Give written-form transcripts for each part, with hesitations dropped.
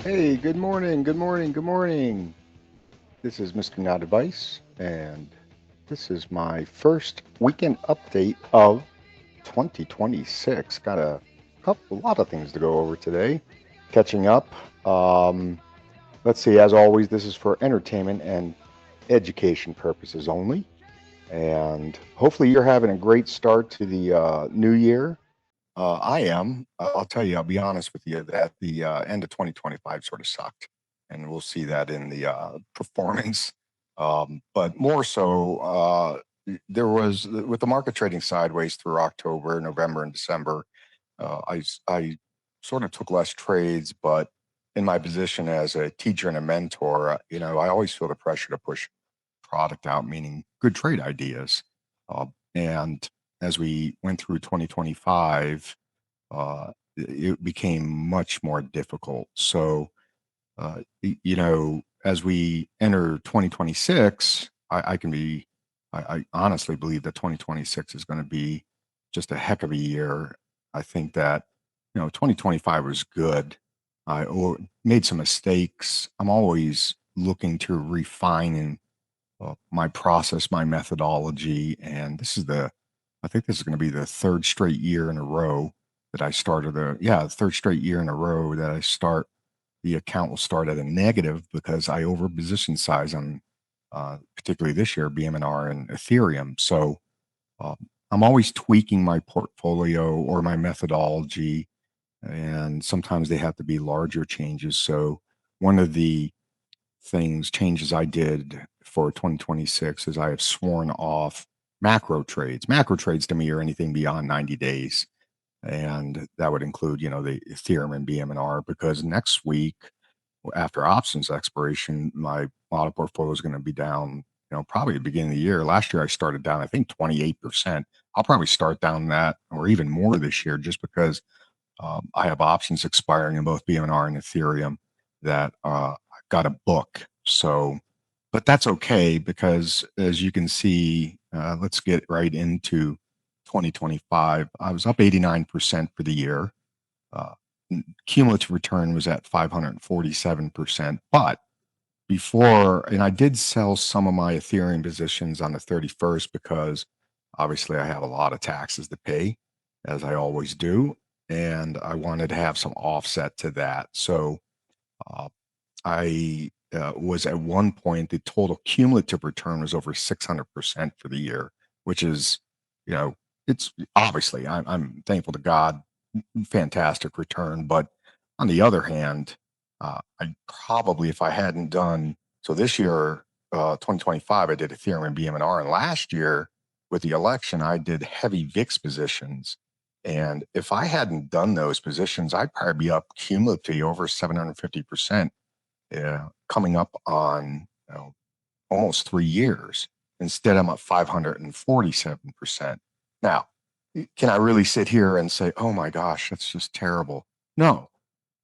Hey, good morning, good morning, good morning. This is Mr. Not Advice, and this is my first weekend update of 2026. Got a lot of things to go over today. Catching up. Um, let's see, as always, this is for entertainment and education purposes only. And hopefully, you're having a great start to the new year. I am. I'll tell you, I'll be honest with you that the end of 2025 sort of sucked. And we'll see that in the performance. But more so, there was, with the market trading sideways through October, November, and December, I sort of took less trades. But in my position as a teacher and a mentor, I always feel the pressure to push product out, meaning good trade ideas. And as we went through 2025, it became much more difficult. So, as we enter 2026, I honestly believe that 2026 is going to be just a heck of a year. I think that, 2025 was good. Made some mistakes. I'm always looking to refine and my process, my methodology, and I think this is going to be the third straight year in a row that I started third straight year in a row that the account will start at a negative because I over position size on, particularly this year, BMNR and Ethereum. So um, I'm always tweaking my portfolio or my methodology, and sometimes they have to be larger changes. So one of the changes I did for 2026 is I have sworn off macro trades. Macro trades to me are anything beyond 90 days. And that would include, the Ethereum and BMNR, because next week, after options expiration, my model portfolio is going to be down, probably at the beginning of the year. Last year, I started down, I think, 28%. I'll probably start down that or even more this year just because I have options expiring in both BMNR and Ethereum that I've got a book. So, but that's okay because as you can see, let's get right into 2025. I was up 89% for the year. Uh, Cumulative return was at 547%. But and I did sell some of my Ethereum positions on the 31st because obviously I have a lot of taxes to pay, as I always do. And I wanted to have some offset to that. So uh, I was at one point, the total cumulative return was over 600% for the year, which is, you know, it's obviously, I'm thankful to God, fantastic return. But on the other hand, I probably, if I hadn't done, so this year, 2025, I did Ethereum and BMNR. And last year with the election, I did heavy VIX positions. And if I hadn't done those positions, I'd probably be up cumulatively over 750%, coming up on, almost 3 years. Instead, I'm at 547%. Now, can I really sit here and say, oh my gosh, that's just terrible? No.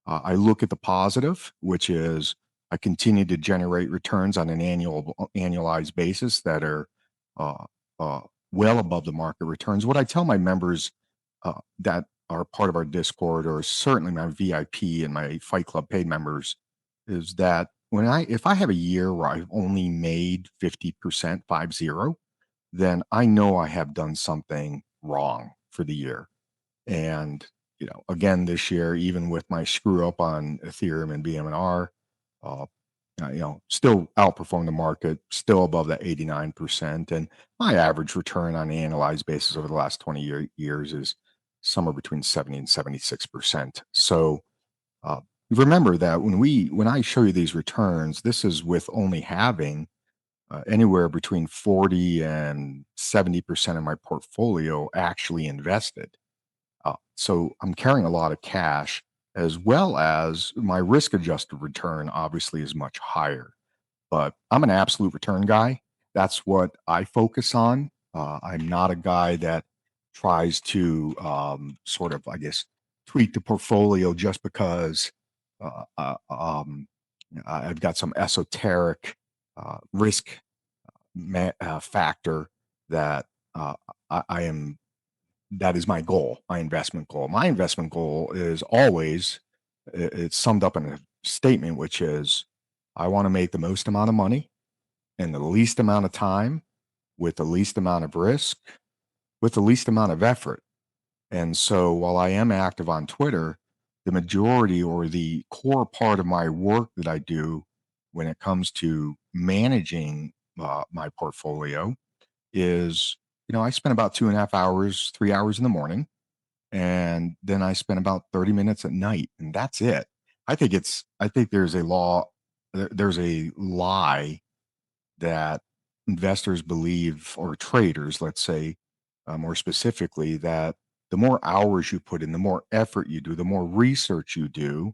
I look at the positive, which is I continue to generate returns on an annualized basis that are uh, uh, well above the market returns. What I tell my members that are part of our Discord, or certainly my VIP and my Fight Club paid members, is that if I have a year where I've only made 50%, 50, then I know I have done something wrong for the year. And, again, this year, even with my screw up on Ethereum and BMNR, uh, still outperform the market, still above that 89%. And my average return on an annualized basis over the last 20 years is somewhere between 70 and 76%. So uh, remember that when I show you these returns, this is with only having anywhere between 40 and 70% of my portfolio actually invested. So I'm carrying a lot of cash, as well as my risk adjusted return obviously is much higher. But I'm an absolute return guy. That's what I focus on. I'm not a guy that tries to sort of, I guess, tweak the portfolio just because uh, uh, um, I've got some esoteric risk factor that I am that is my goal, my investment goal. My investment goal is always, it's summed up in a statement, which is I want to make the most amount of money in the least amount of time with the least amount of risk with the least amount of effort. And so while I am active on Twitter, the majority or the core part of my work that I do when it comes to managing my portfolio is, I spend about 2.5 hours, 3 hours in the morning, and then I spend about 30 minutes at night, and that's it. I think there's a there's a lie that investors believe, or traders, let's say, more specifically, that the more hours you put in, the more effort you do, the more research you do,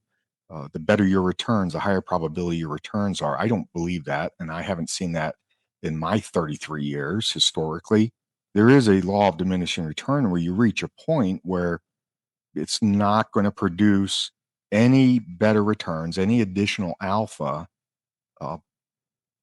the better your returns, the higher probability your returns are. I don't believe that, and I haven't seen that in my 33 years historically. There is a law of diminishing return where you reach a point where it's not going to produce any better returns, any additional alpha, uh,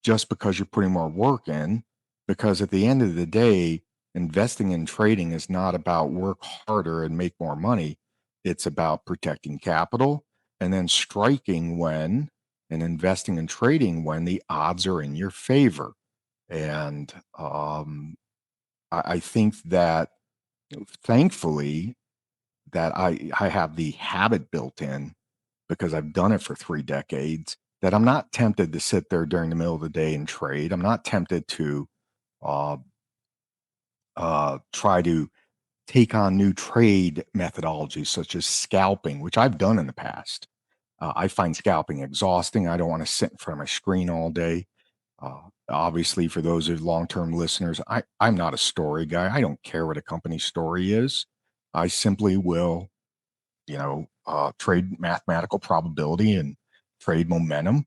just because you're putting more work in. Because at the end of the day, investing in trading is not about work harder and make more money. It's about protecting capital and then striking when and investing in trading when the odds are in your favor. And I think that, thankfully, that I have the habit built in because I've done it for 3 decades, that I'm not tempted to sit there during the middle of the day and trade. I'm not tempted to uh, try to take on new trade methodologies such as scalping, which I've done in the past. I find scalping exhausting. I don't want to sit in front of my screen all day. Obviously, for those of long-term listeners, I'm not a story guy. I don't care what a company's story is. I simply will, trade mathematical probability and trade momentum.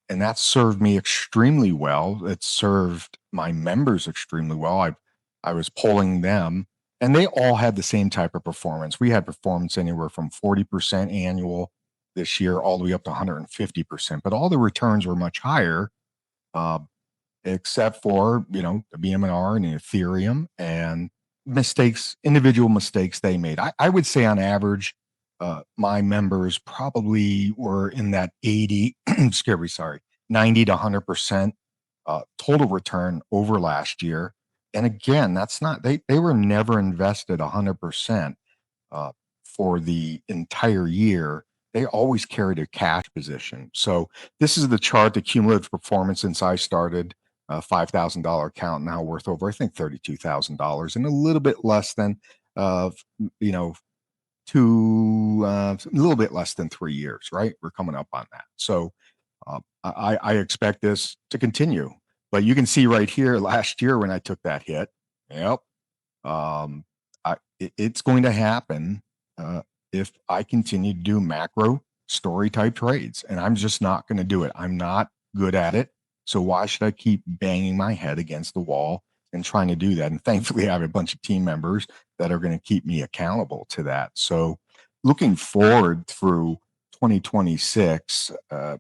And that served me extremely well. It served my members extremely well. I was polling them, and they all had the same type of performance. We had performance anywhere from 40% annual this year all the way up to 150%, but all the returns were much higher, uh, except for, the BMNR and Ethereum and individual mistakes they made. I would say on average, my members probably were in that 80, excuse me, sorry, 90 to 100% total return over last year. And again, that's not, they were never invested 100% uh, for the entire year. They always carried a cash position. So this is the chart, the cumulative performance since I started. A $5,000 account now worth over, I think, $32,000, and a little bit less than, you know, a little bit less than 3 years, right? We're coming up on that. So I expect this to continue. But you can see right here, last year when I took that hit, yep, um, it's going to happen uh, if I continue to do macro story type trades, and I'm just not going to do it. I'm not good at it. So why should I keep banging my head against the wall and trying to do that? And thankfully, I have a bunch of team members that are going to keep me accountable to that. So looking forward through 2026,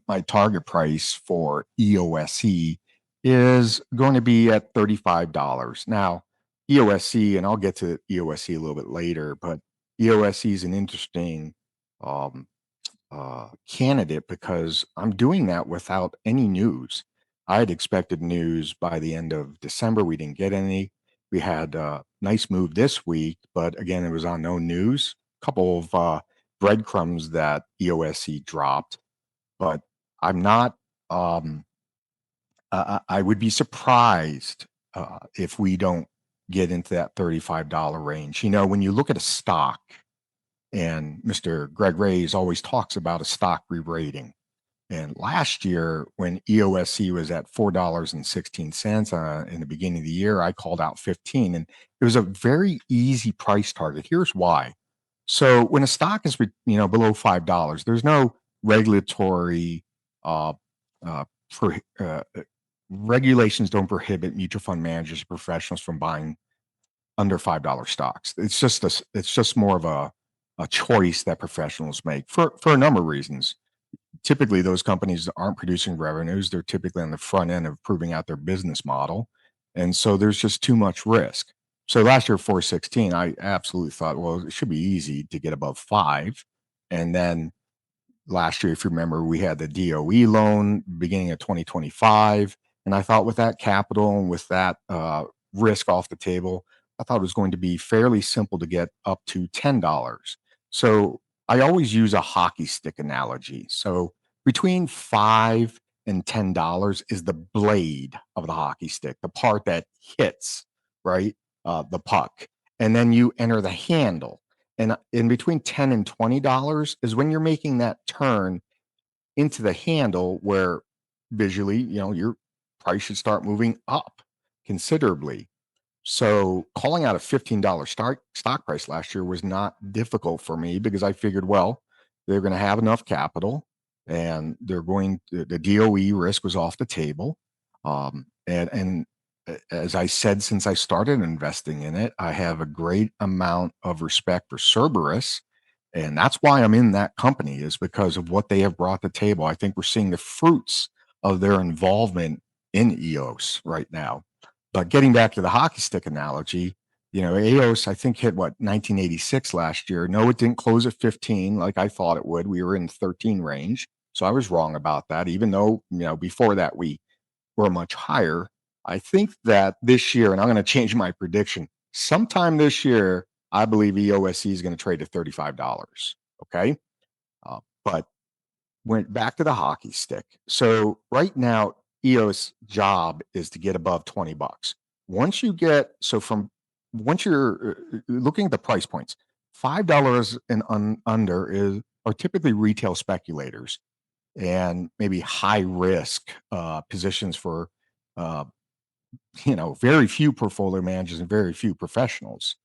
my target price for EOSE is going to be at $35. Now, EOSE, and I'll get to EOSE a little bit later, but EOSE is an interesting um, candidate because I'm doing that without any news. I had expected news by the end of December. We didn't get any. We had a nice move this week, but again, it was on no news. A couple of breadcrumbs that EOSE dropped, but I'm not. I would be surprised if we don't get into that $35 range. When you look at a stock, and Mr. Greg Ray's always talks about a stock re-rating. And last year, when EOSE was at $4.16 in the beginning of the year, I called out 15, and it was a very easy price target. Here's why. So when a stock is below $5, there's no regulatory uh, uh, pro, regulations don't prohibit mutual fund managers or professionals from buying under $5 stocks. It's just more of a choice that professionals make for a number of reasons. Typically, those companies aren't producing revenues. They're typically on the front end of proving out their business model. And so there's just too much risk. So last year, 416, I absolutely thought, well, it should be easy to get above 5. And then last year, if you remember, we had the DOE loan beginning of 2025. And I thought with that capital and with that risk off the table, I thought it was going to be fairly simple to get up to $10. So I always use a hockey stick analogy. So between $5 and $10 is the blade of the hockey stick, the part that hits, right, the puck. And then you enter the handle. And in between $10 and $20 is when you're making that turn into the handle where visually, your price should start moving up considerably. So calling out a $15 stock price last year was not difficult for me because I figured, well, they're going to have enough capital and the DOE risk was off the table. And as I said, since I started investing in it, I have a great amount of respect for Cerberus. And that's why I'm in that company, is because of what they have brought to the table. I think we're seeing the fruits of their involvement in EOS right now. But getting back to the hockey stick analogy, EOS, I think, hit what, 1986 last year. No, it didn't close at 15 like I thought it would. We were in 13 range. So I was wrong about that, even though, before that we were much higher. I think that this year, and I'm going to change my prediction, sometime this year, I believe EOSE is going to trade at $35. Okay. But went back to the hockey stick. So right now, EOS job is to get above $20. Once you're looking at the price points, $5 and under are typically retail speculators and maybe high risk positions for uh, very few portfolio managers and very few professionals.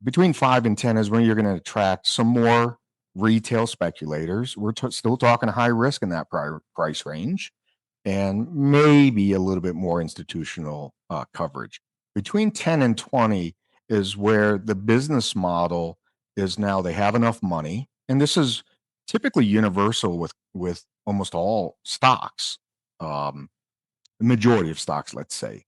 Between 5 and 10 is when you're going to attract some more retail speculators. We're still talking high risk in that price range, and maybe a little bit more institutional coverage. Between 10 and 20 is where the business model is now they have enough money, and this is typically universal with almost all stocks. The majority of stocks, let's say.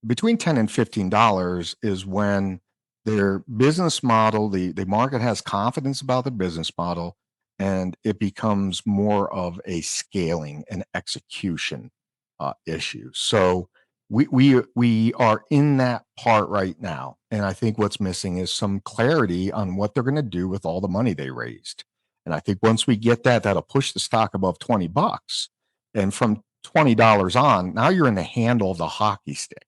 Between 10 and $15 is when their business model, the market has confidence about the business model, and it becomes more of a scaling and execution issue. So we are in that part right now. And I think what's missing is some clarity on what they're going to do with all the money they raised. And I think once we get that, that'll push the stock above $20. And from $20 on, now you're in the handle of the hockey stick.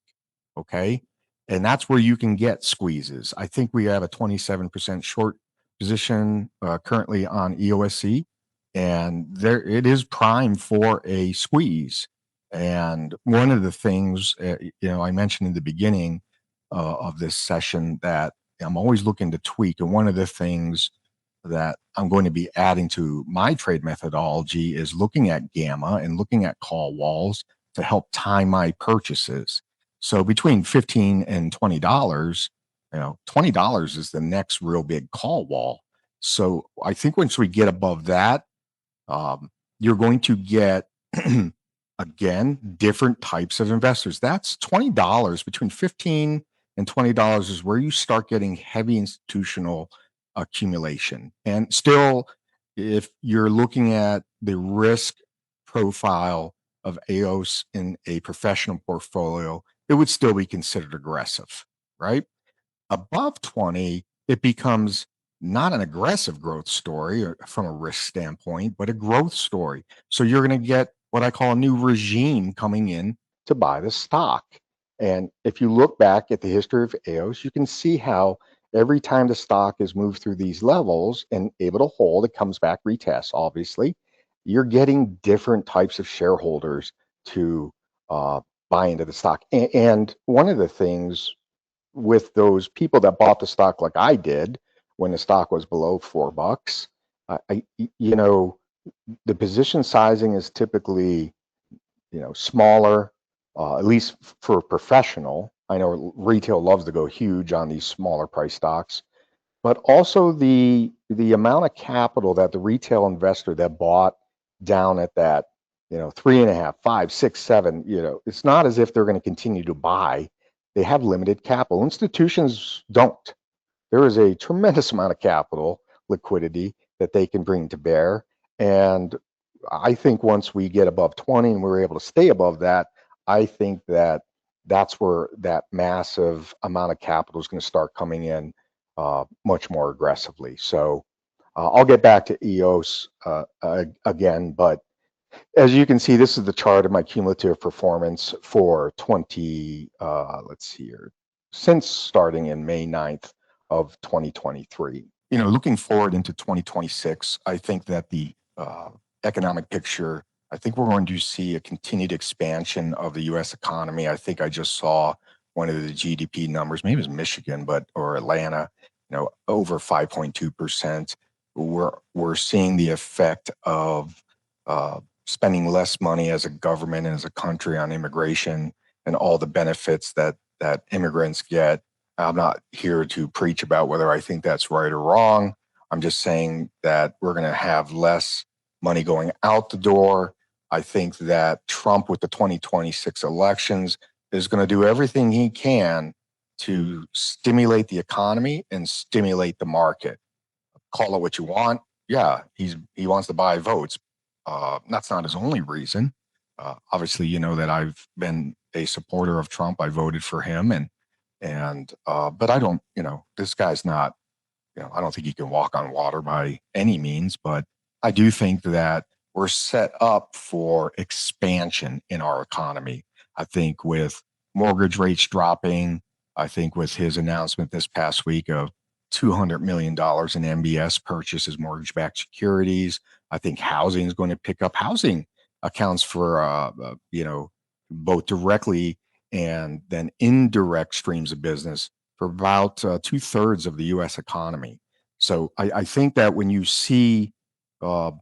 Okay. And that's where you can get squeezes. I think we have a 27% short position currently on EOSE, and there it is prime for a squeeze. And one of the things, I mentioned in the beginning of this session that I'm always looking to tweak. And one of the things that I'm going to be adding to my trade methodology is looking at gamma and looking at call walls to help time my purchases. So between $15 and $20, $20 is the next real big call wall. So I think once we get above that, you're going to get again different types of investors. That's $20. Between 15 and $20 is where you start getting heavy institutional accumulation. And still, if you're looking at the risk profile of AOS in a professional portfolio, it would still be considered aggressive, right? Above 20, it becomes not an aggressive growth story from a risk standpoint, but a growth story. So you're going to get what I call a new regime coming in to buy the stock. And if you look back at the history of AOS, you can see how every time the stock has moved through these levels and able to hold, it comes back, retests, obviously. You're getting different types of shareholders to buy into the stock. And one of the things with those people that bought the stock like I did when the stock was below $4, the position sizing is typically, smaller, at least for a professional. I know retail loves to go huge on these smaller price stocks, but also the amount of capital that the retail investor that bought down at that, 3.5, 5, 6, 7, it's not as if they're going to continue to buy. They have limited capital. Institutions don't. There is a tremendous amount of capital liquidity that they can bring to bear. And I think once we get above 20 and we're able to stay above that, I think that that's where that massive amount of capital is going to start coming in much more aggressively. So I'll get back to EOS again, but as you can see, this is the chart of my cumulative performance for let's see here, since starting in May 9th of 2023. Looking forward into 2026, I think that the economic picture, I think we're going to see a continued expansion of the U.S. economy. I think I just saw one of the GDP numbers, maybe it was Michigan, or Atlanta, over 5.2%. We're seeing the effect of spending less money as a government and as a country on immigration and all the benefits that immigrants get. I'm not here to preach about whether I think that's right or wrong. I'm just saying that we're going to have less money going out the door. I think that Trump, with the 2026 elections, is going to do everything he can to stimulate the economy and stimulate the market. Call it what you want. Yeah, he wants to buy votes. That's not his only reason. Obviously, you know that I've been a supporter of Trump. I voted for him, but I don't. This guy's not. I don't think he can walk on water by any means. But I do think that we're set up for expansion in our economy. I think with mortgage rates dropping, I think with his announcement this past week of $200 million in MBS purchases, mortgage-backed securities. I think housing is going to pick up. Housing accounts for, both directly and then indirect streams of business for about 2/3 of the U.S. economy. So I think that when you see, uh,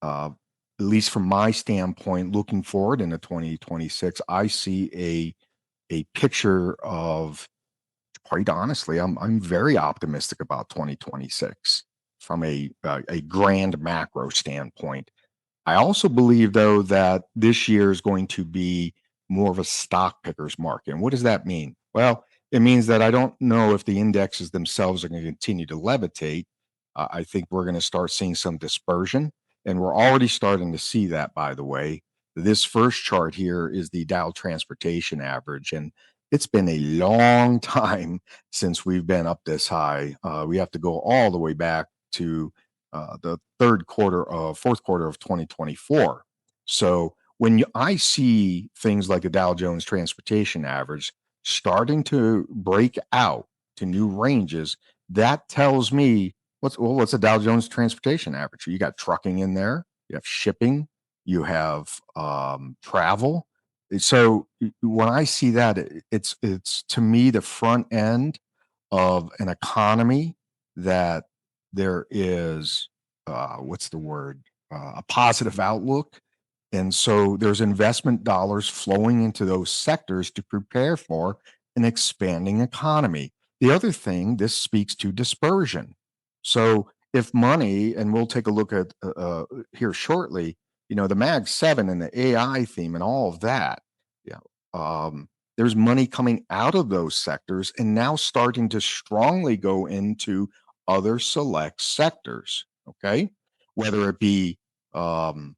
at least from my standpoint, looking forward into 2026, I see a picture of, quite honestly, I'm very optimistic about 2026 from a grand macro standpoint. I also believe, though, that this year is going to be more of a stock pickers market. And what does that mean? Well, it means that I don't know if the indexes themselves are going to continue to levitate. I think we're going to start seeing some dispersion, and we're already starting to see that, by the way. This first chart here is the Dow Transportation Average, and it's been a long time since we've been up this high. We have to go all the way back to the fourth quarter of 2024. So when I see things like the Dow Jones Transportation Average starting to break out to new ranges, that tells me what's the Dow Jones Transportation Average? You got trucking in there, you have shipping, you have travel. So when I see that, it's to me the front end of an economy that there is what's the word, a positive outlook, and so there's investment dollars flowing into those sectors to prepare for an expanding economy. The other thing, this speaks to dispersion. So if money, and we'll take a look at here shortly, the Mag 7 and the AI theme and all of that, yeah, there's money coming out of those sectors and now starting to strongly go into other select sectors. Okay, whether it be um,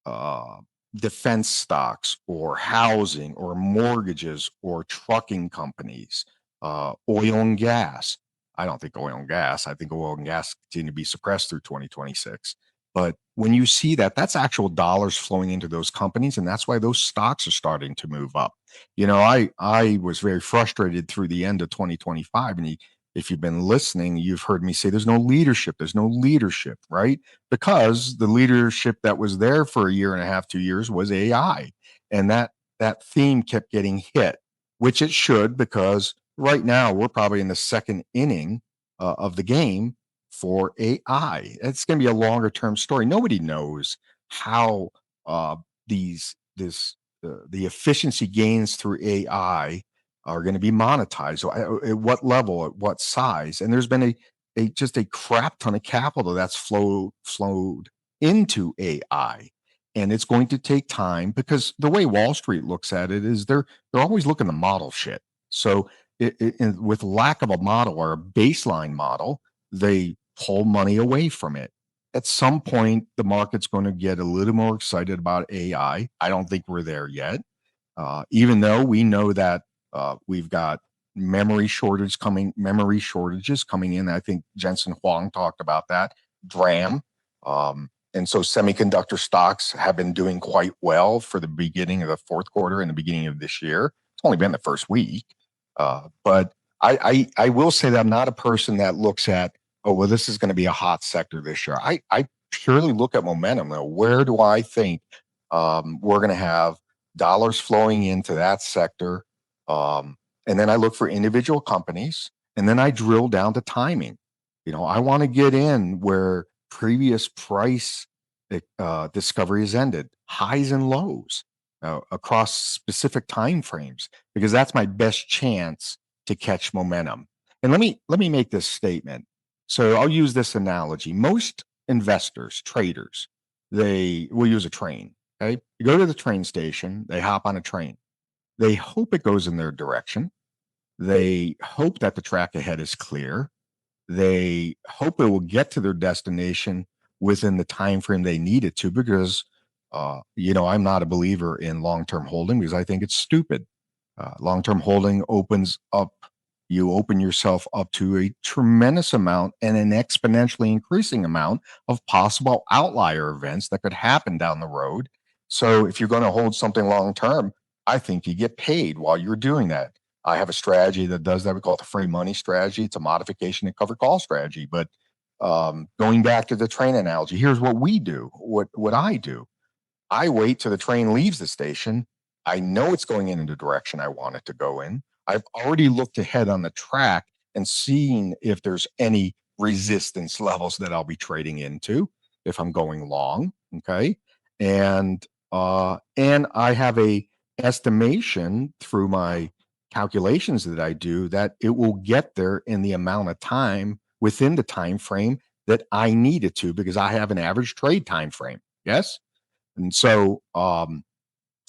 uh, defense stocks or housing or mortgages or trucking companies, oil and gas. I don't think oil and gas. I think oil and gas continue to be suppressed through 2026. But when you see that, that's actual dollars flowing into those companies, and that's why those stocks are starting to move up. I was very frustrated through the end of 2025, and if you've been listening, you've heard me say there's no leadership. There's no leadership, right? Because the leadership that was there for a year and a half, 2 years was AI. And that theme kept getting hit, which it should, because right now we're probably in the second inning of the game for AI. It's going to be a longer term story. Nobody knows how uh, the efficiency gains through AI are going to be monetized. So at what level, at what size? And there's been a just a crap ton of capital that's flowed into AI. And it's going to take time, because the way Wall Street looks at it is they're always looking to model shit. So with lack of a model or a baseline model, they pull money away from it. at some point the market's going to get a little more excited about AI. I don't think we're there yet, even though we know that we've got memory shortages coming in. I think Jensen Huang talked about that. DRAM. And so semiconductor stocks have been doing quite well for the beginning of the fourth quarter and the beginning of this year. It's only been the first week. But I will say that I'm not a person that looks at, oh, well, this is going to be a hot sector this year. I purely look at momentum. Now, where do I think we're going to have dollars flowing into that sector? And then I look for individual companies, and then I drill down to timing. I want to get in where previous price discovery has ended, highs and lows across specific time frames, because that's my best chance to catch momentum. And let me make this statement. So I'll use this analogy. Most investors, traders, they will use a train. Okay, you go to the train station, they hop on a train. They hope it goes in their direction. They hope that the track ahead is clear. They hope it will get to their destination within the time frame they need it to, because I'm not a believer in long-term holding, because I think it's stupid. Long-term holding you open yourself up to a tremendous amount and an exponentially increasing amount of possible outlier events that could happen down the road. So if you're going to hold something long-term, I think you get paid while you're doing that. I have a strategy that does that. We call it the free money strategy. It's a modification and covered call strategy. But going back to the train analogy, here's what we do. What I do. I wait till the train leaves the station. I know it's going in the direction I want it to go in. I've already looked ahead on the track and seen if there's any resistance levels that I'll be trading into if I'm going long. Okay. And I have a estimation through my calculations that I do that it will get there in the amount of time within the time frame that I need it to, because I have an average trade time frame. Yes. And so,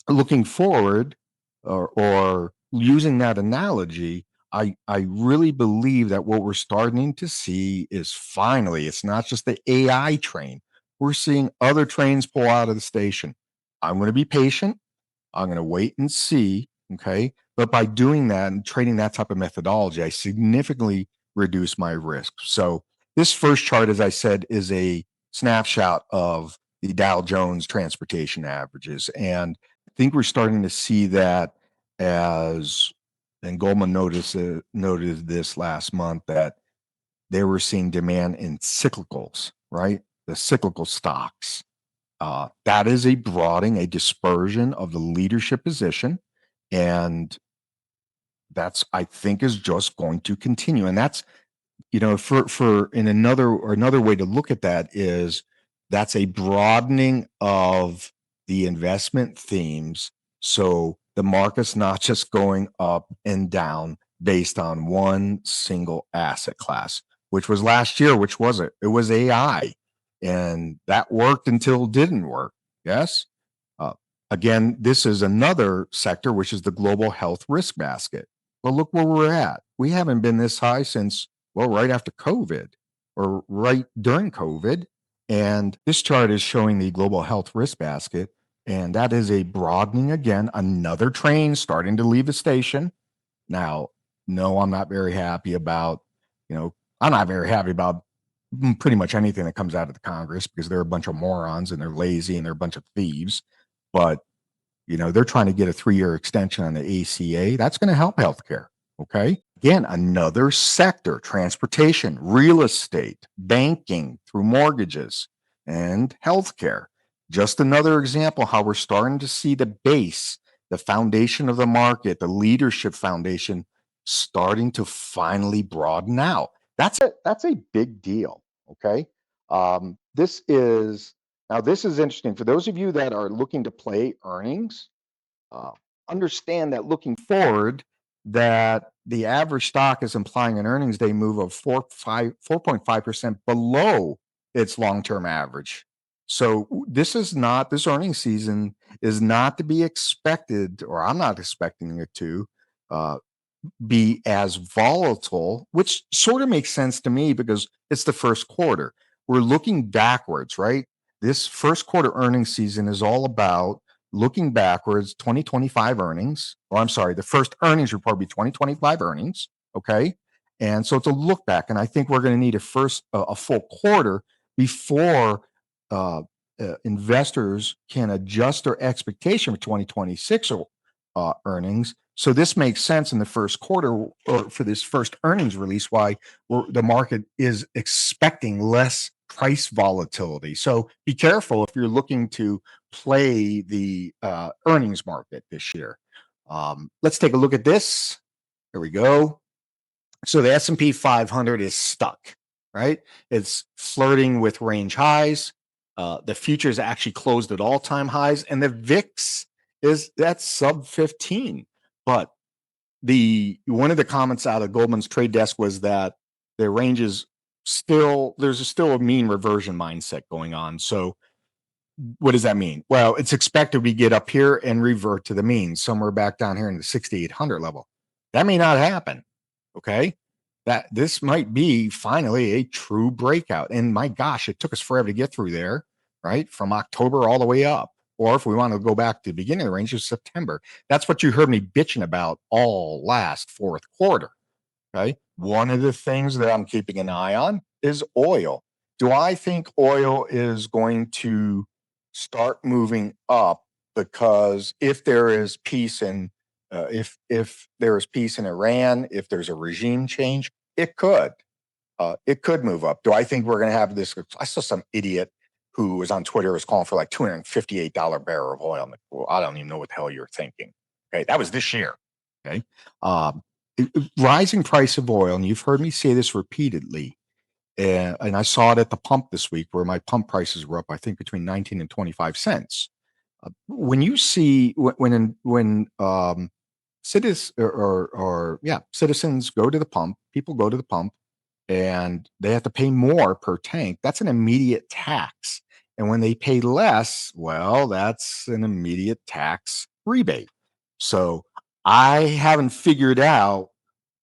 looking forward, or using that analogy, I really believe that what we're starting to see is, finally, it's not just the AI train. We're seeing other trains pull out of the station. I'm going to be patient. I'm going to wait and see. Okay. But by doing that and trading that type of methodology, I significantly reduce my risk. So this first chart, as I said, is a snapshot of the Dow Jones transportation averages. And I think we're starting to see that as, and Goldman noted this last month, that they were seeing demand in cyclicals, right? The cyclical stocks. That is a broadening, a dispersion of the leadership position. And that's, I think, is just going to continue. And that's, for in another way to look at that is, that's a broadening of the investment themes. So the market's not just going up and down based on one single asset class, which was last year. Which was it? It was AI. And that worked until it didn't work. Yes. Uh, Again, this is another sector, which is the global health risk basket. Well, look where we're at. We haven't been this high since, well, right after COVID, or right during COVID. And this chart is showing the global health risk basket. And that is a broadening again, another train starting to leave the station. Now, no, I'm not very happy about, I'm not very happy about pretty much anything that comes out of the Congress, because they're a bunch of morons and they're lazy and they're a bunch of thieves. But they're trying to get a 3-year extension on the ACA. That's going to help healthcare. Okay. Again, another sector: transportation, real estate, banking through mortgages, and healthcare. Just another example how we're starting to see the base, the foundation of the market, the leadership foundation, starting to finally broaden out. That's a big deal. Okay. This is interesting for those of you that are looking to play earnings. Uh, Understand that looking Forward, that the average stock is implying an earnings day move of 4.5% below its long-term average. So this earnings season is not to be expected, or I'm not expecting it to uh, be as volatile, which sort of makes sense to me because it's the first quarter. we're looking backwards, right? This first quarter earnings season is all about looking backwards, 2025 earnings, or I'm sorry, the first earnings report will be 2025 earnings. Okay. And so it's a look back. And I think we're going to need a full quarter before uh, investors can adjust their expectation for 2026 earnings. So this makes sense in the first quarter, or for this first earnings release, why the market is expecting less price volatility. So be careful if you're looking to play the earnings market this year. Let's take a look at this. There we go. So the S&P 500 is stuck, right? It's flirting with range highs. The futures actually closed at all-time highs, and the VIX that's sub 15. But one of the comments out of Goldman's trade desk was that the range is there's still a mean reversion mindset going on. So what does that mean? Well, it's expected we get up here and revert to the mean somewhere back down here in the 6,800 level. That may not happen. Okay. That this might be finally a true breakout. And my gosh, it took us forever to get through there, right? From October all the way up. Or if we want to go back to the beginning of the range, of September. That's what you heard me bitching about all last fourth quarter. Okay. One of the things that I'm keeping an eye on is oil. Do I think oil is going to start moving up? Because if there is peace in if there is peace in Iran, if there's a regime change, it could move up. Do I think we're going to have this? I saw some idiot who was on Twitter was calling for like $258 barrel of oil. Well, I don't even know what the hell you're thinking. Okay, that was this year. Okay, um, rising price of oil, and you've heard me say this repeatedly. And I saw it at the pump this week, where my pump prices were up, I think, between 19 and 25 cents. When you see when citizens go to the pump, people go to the pump, and they have to pay more per tank. That's an immediate tax, and when they pay less, well, that's an immediate tax rebate. So I haven't figured out.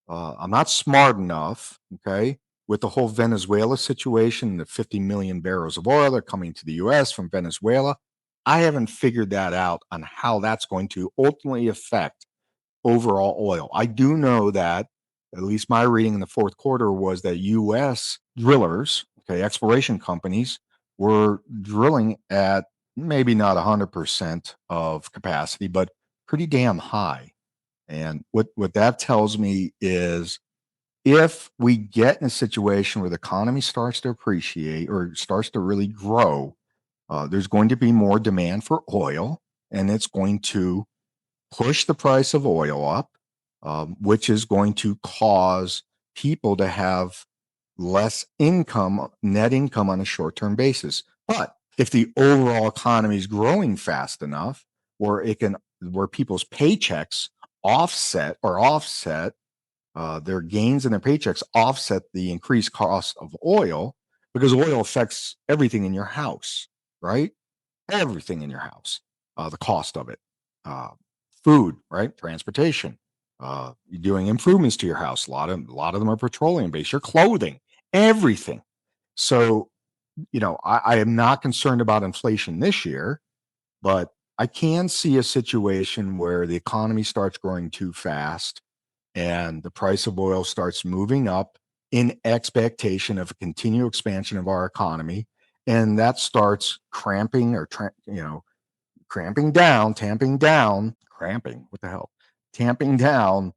I'm not smart enough, okay, with the whole Venezuela situation, the 50 million barrels of oil that are coming to the US from Venezuela. I haven't figured that out on how that's going to ultimately affect overall oil. I do know that, at least my reading in the fourth quarter, was that US drillers, okay, exploration companies, were drilling at maybe not 100% of capacity, but pretty damn high. And what that tells me is, if we get in a situation where the economy starts to appreciate or starts to really grow, there's going to be more demand for oil, and it's going to push the price of oil up, which is going to cause people to have less income, net income on a short term basis. But if the overall economy is growing fast enough, where people's paychecks offset their gains in their paychecks, offset the increased cost of oil, because oil affects everything in your house, right? Everything in your house, the cost of it, uh, food, right? Transportation, you're doing improvements to your house. A lot of them are petroleum based. Your clothing, everything. So, I am not concerned about inflation this year, but I can see a situation where the economy starts growing too fast and the price of oil starts moving up in expectation of a continued expansion of our economy, and that starts cramping or cramping down, tamping down, cramping, what the hell, tamping down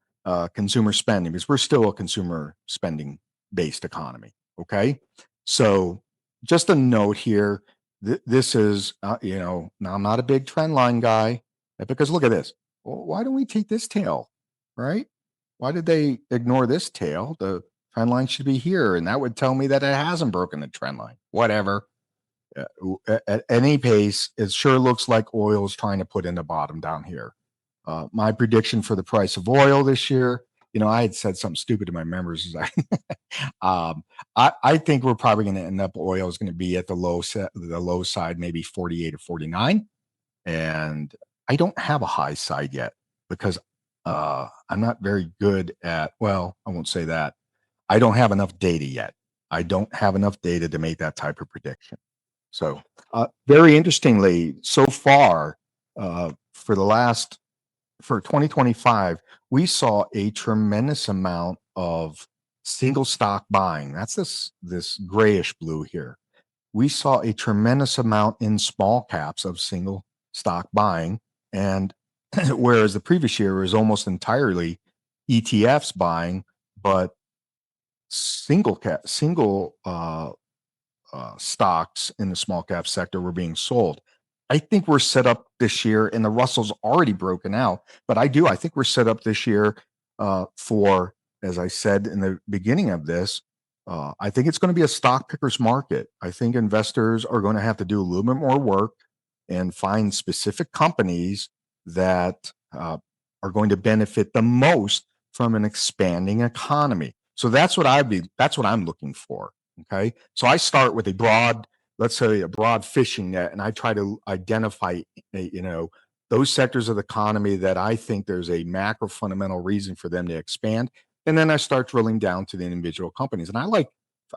consumer spending, because we're still a consumer spending based economy. Okay. So just a note here. This is, now I'm not a big trend line guy, because look at this. Well, why don't we take this tail, right? Why did they ignore this tail? The trend line should be here, and that would tell me that it hasn't broken the trend line. Whatever. At any pace, it sure looks like oil is trying to put in the bottom down here. My prediction for the price of oil this year, I had said something stupid to my members. I think we're probably going to end up, oil is going to be at the low side, maybe 48 or 49. And I don't have a high side yet, because I'm not very good at, well, I won't say that. I don't have enough data yet. I don't have enough data to make that type of prediction. So, very interestingly, so far, for the last for 2025, we saw a tremendous amount of single stock buying. That's this grayish blue here. We saw a tremendous amount in small caps of single stock buying, and whereas the previous year was almost entirely ETFs buying, but single stocks in the small cap sector were being sold. I think we're set up this year, and the Russell's already broken out. But I think we're set up this year for, as I said in the beginning of this, I think it's going to be a stock pickers market. I think investors are going to have to do a little bit more work and find specific companies that are going to benefit the most from an expanding economy. So that's what I'm looking for. Okay. So I start with let's say a broad fishing net, and I try to identify, those sectors of the economy that I think there's a macro fundamental reason for them to expand. And then I start drilling down to the individual companies. And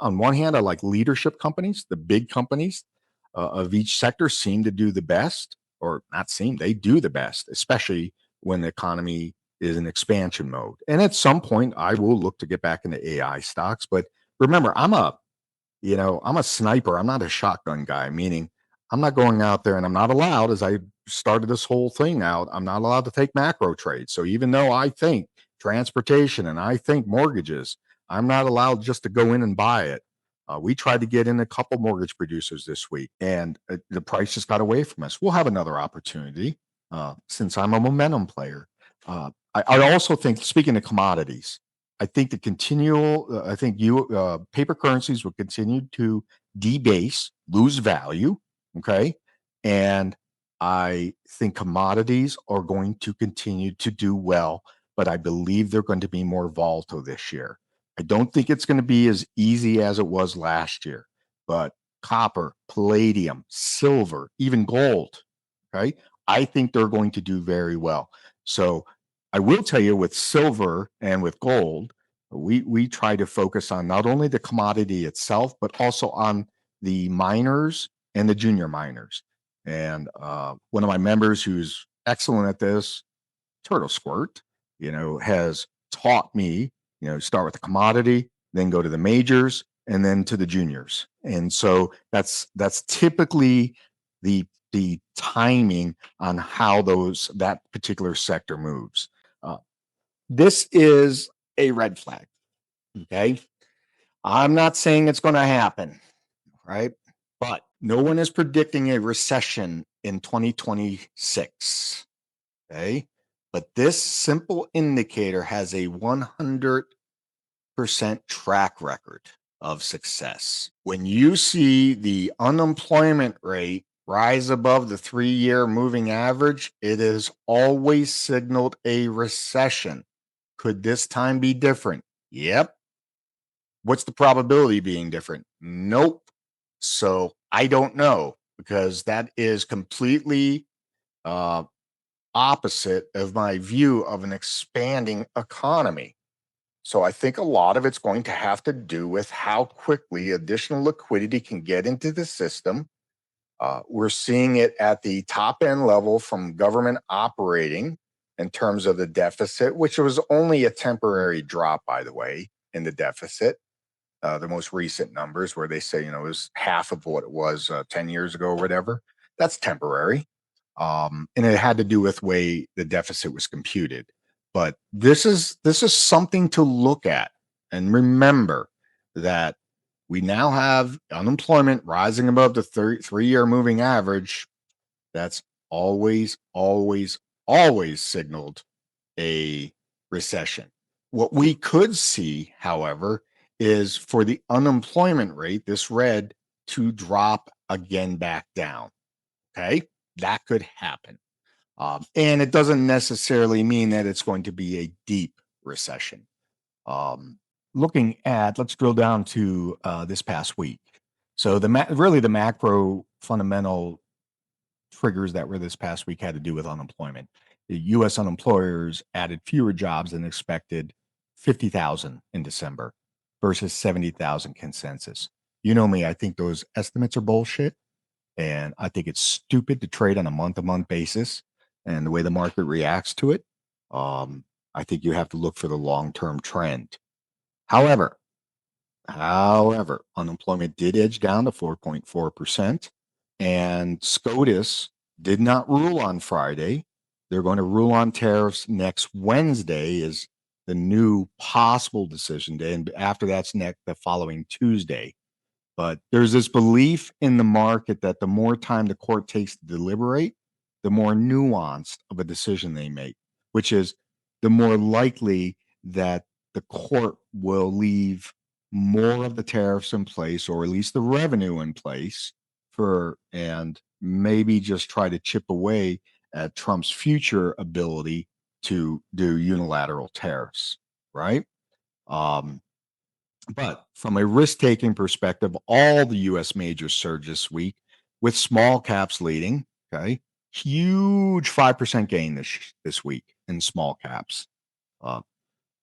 on one hand, I like leadership companies, the big companies of each sector seem to do the best, or not seem, they do the best, especially when the economy is in expansion mode. And at some point, I will look to get back into AI stocks. But remember, I'm a sniper. I'm not a shotgun guy, meaning I'm not going out there, and I'm not allowed, as I started this whole thing out, I'm not allowed to take macro trades. So even though I think transportation and I think mortgages, I'm not allowed just to go in and buy it. We tried to get in a couple mortgage producers this week, and the price just got away from us. We'll have another opportunity since I'm a momentum player. I also think, speaking of commodities, I think paper currencies will continue to debase, lose value. Okay. And I think commodities are going to continue to do well, but I believe they're going to be more volatile this year. I don't think it's going to be as easy as it was last year, but copper, palladium, silver, even gold. Okay. I think they're going to do very well. So I will tell you, with silver and with gold, we try to focus on not only the commodity itself, but also on the miners and the junior miners. And one of my members who's excellent at this, Turtle Squirt, has taught me, start with the commodity, then go to the majors, and then to the juniors. And so that's typically the timing on how that particular sector moves. This is a red flag. Okay. I'm not saying it's going to happen, right? But no one is predicting a recession in 2026. Okay. But this simple indicator has a 100% track record of success. When you see the unemployment rate rise above the 3-year moving average, it has always signaled a recession. Could this time be different? Yep. What's the probability being different? Nope. So I don't know, because that is completely opposite of my view of an expanding economy. So I think a lot of it's going to have to do with how quickly additional liquidity can get into the system. We're seeing it at the top end level from government operating in terms of the deficit, which was only a temporary drop, by the way, in the deficit. The most recent numbers where they say, it was half of what it was 10 years ago or whatever. That's temporary. And it had to do with way the deficit was computed. But this is something to look at, and remember that we now have unemployment rising above the 3-year moving average. That's always, always, always signaled a recession. What we could see, however, is for the unemployment rate, this red, to drop again back down. Okay, that could happen. And it doesn't necessarily mean that it's going to be a deep recession. Let's drill down to this past week. So really the macro fundamental triggers that were this past week had to do with unemployment. The U.S. unemployers added fewer jobs than expected, 50,000 in December. versus 70,000 consensus. You know me, I think those estimates are bullshit. And I think it's stupid to trade on a month-to-month basis and the way the market reacts to it. Um, I think you have to look for the long-term trend. However, unemployment did edge down to 4.4%, and SCOTUS did not rule on Friday. They're going to rule on tariffs next Wednesday is the new possible decision day, and after that's next the following Tuesday. But there's this belief in the market that the more time the court takes to deliberate, the more nuanced of a decision they make, which is the more likely that the court will leave more of the tariffs in place or at least the revenue in place for and maybe just try to chip away at Trump's future ability to do unilateral tariffs, right? Um, but from a risk taking perspective, all the US majors surged this week with small caps leading. Okay. Huge 5% gain this week in small caps. Uh,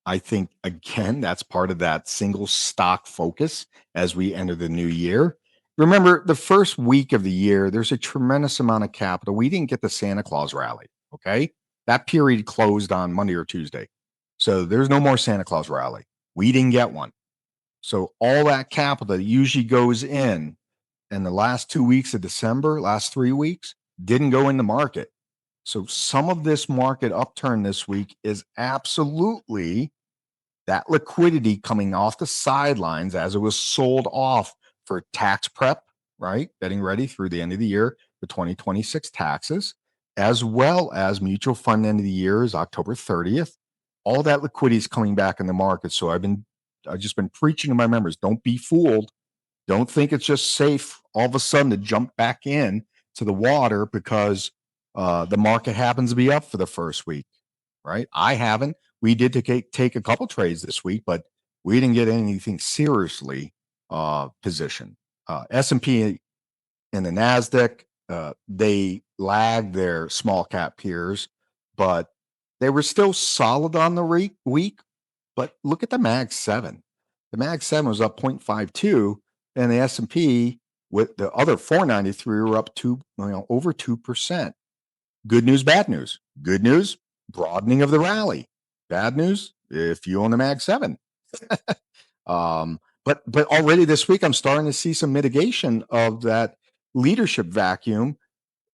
I think, again, that's part of that single stock focus as we enter the new year. Remember, the first week of the year, there's a tremendous amount of capital. We didn't get the Santa Claus rally. Okay. That period closed on Monday or Tuesday. So there's no more Santa Claus rally. We didn't get one. So all that capital that usually goes in the last 2 weeks of December, last 3 weeks, didn't go in the market. So some of this market upturn this week is absolutely that liquidity coming off the sidelines as it was sold off for tax prep, right? Getting ready through the end of the year, the 2026 taxes, as well as mutual fund end of the year is October 30th. All that liquidity is coming back in the market. So I've just been preaching to my members, don't be fooled. Don't think it's just safe all of a sudden to jump back in to the water because the market happens to be up for the first week, right? I haven't. We did take a couple trades this week, but we didn't get anything seriously positioned. S&P and the NASDAQ, they lagged their small cap peers, but they were still solid on the week. But look at the Mag 7. The Mag 7 was up 0.52, and the S&P with the other 493 were up over 2%. Good news, bad news. Good news, broadening of the rally. Bad news, if you own the Mag 7. But already this week, I'm starting to see some mitigation of that leadership vacuum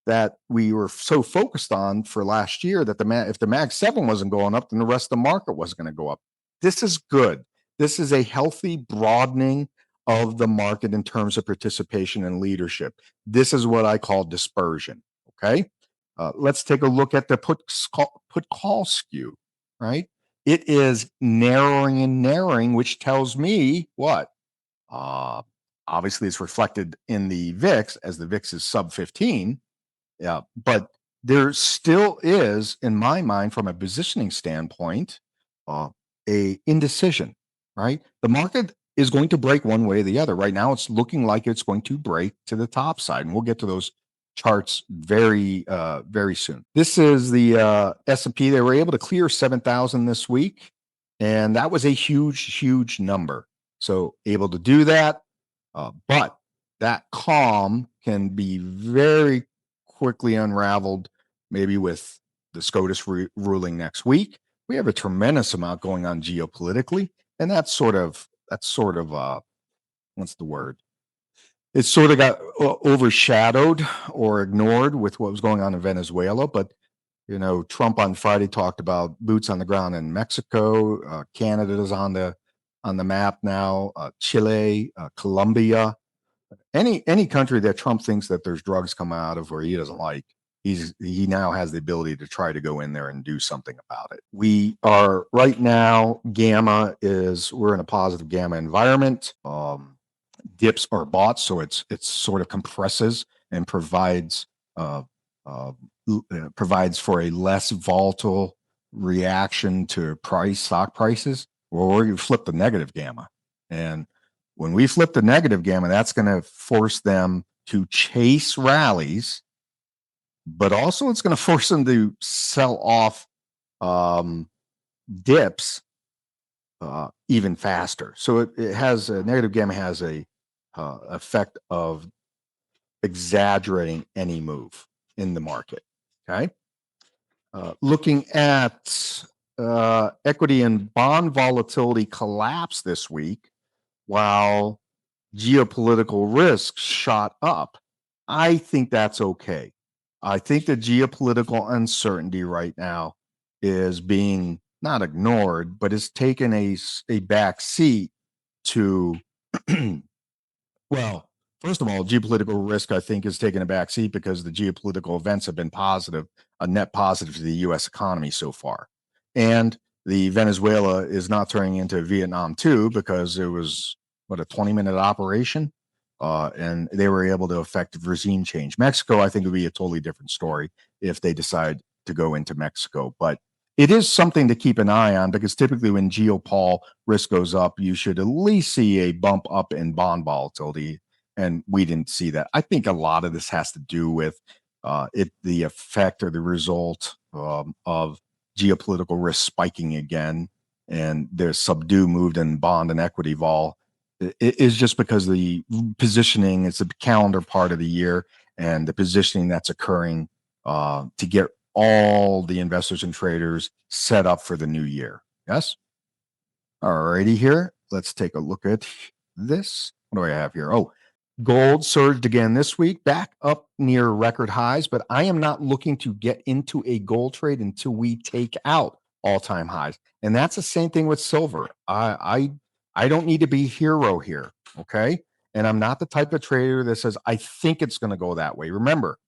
that we were so focused on for last year that if the Mag 7 wasn't going up, then the rest of the market wasn't going to go up. This is good. This is a healthy broadening of the market in terms of participation and leadership. This is what I call dispersion. Okay. Let's take a look at the put call skew, right? It is narrowing and narrowing, which tells me what? Obviously, it's reflected in the VIX as the VIX is sub 15. Yeah, but there still is, in my mind, from a positioning standpoint, uh, a indecision, right? The market is going to break one way or the other. Right now, it's looking like it's going to break to the top side, and we'll get to those charts very soon. This is the S&P. They were able to clear 7,000 this week, and that was a huge number. So able to do that, but that calm can be very quickly unraveled, maybe with the SCOTUS ruling next week. We have a tremendous amount going on geopolitically, and that's sort of what's the word? It sort of got overshadowed or ignored with what was going on in Venezuela. But Trump on Friday talked about boots on the ground in Mexico. Canada is on the map now. Chile, Colombia, any country that Trump thinks that there's drugs coming out of or he doesn't like, he now has the ability to try to go in there and do something about it. We are right now, we're in a positive gamma environment. Dips are bought, so it's sort of compresses and provides for a less volatile reaction to stock prices. Or you flip the negative gamma, and when we flip the negative gamma, that's going to force them to chase rallies, but also it's going to force them to sell off dips even faster. So it has a negative gamma has a effect of exaggerating any move in the market. Okay. Looking at equity and bond volatility collapse this week while geopolitical risks shot up. I think that's okay. I think the geopolitical uncertainty right now is being not ignored, but is taken a back seat to well, first of all, geopolitical risk, I think, is taking a back seat because the geopolitical events have been positive, a net positive to the U.S. economy so far. And the Venezuela is not turning into Vietnam 2 because it was, what, a 20-minute operation? And they were able to effect regime change. Mexico, I think, would be a totally different story if they decide to go into Mexico. But it is something to keep an eye on because typically when geopol risk goes up, you should at least see a bump up in bond volatility. And we didn't see that. I think a lot of this has to do with the effect or the result of geopolitical risk spiking again, and there's subdue moved in bond and equity vol. It is just because the positioning is the calendar part of the year and the positioning that's occurring to get all the investors and traders set up for the new year. Yes. Alrighty, here. Let's take a look at this. What do I have here? Oh, gold surged again this week, back up near record highs, but I am not looking to get into a gold trade until we take out all-time highs. And that's the same thing with silver. I don't need to be hero here, okay? And I'm not the type of trader that says I think it's going to go that way. Remember,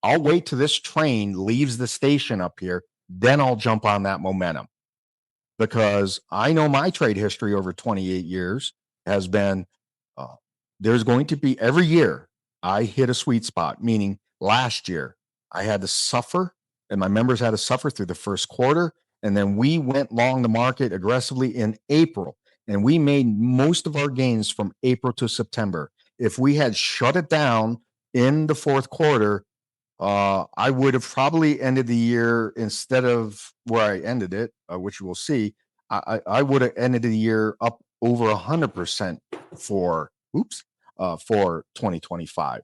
I'll wait till this train leaves the station up here, then I'll jump on that momentum because I know my trade history over 28 years has been uh, there's going to be every year I hit a sweet spot, meaning last year I had to suffer and my members had to suffer through the first quarter. And then we went long the market aggressively in April and we made most of our gains from April to September. If we had shut it down in the fourth quarter, I would have probably ended the year instead of where I ended it, which we'll see. I would have ended the year up over 100% for for 2025.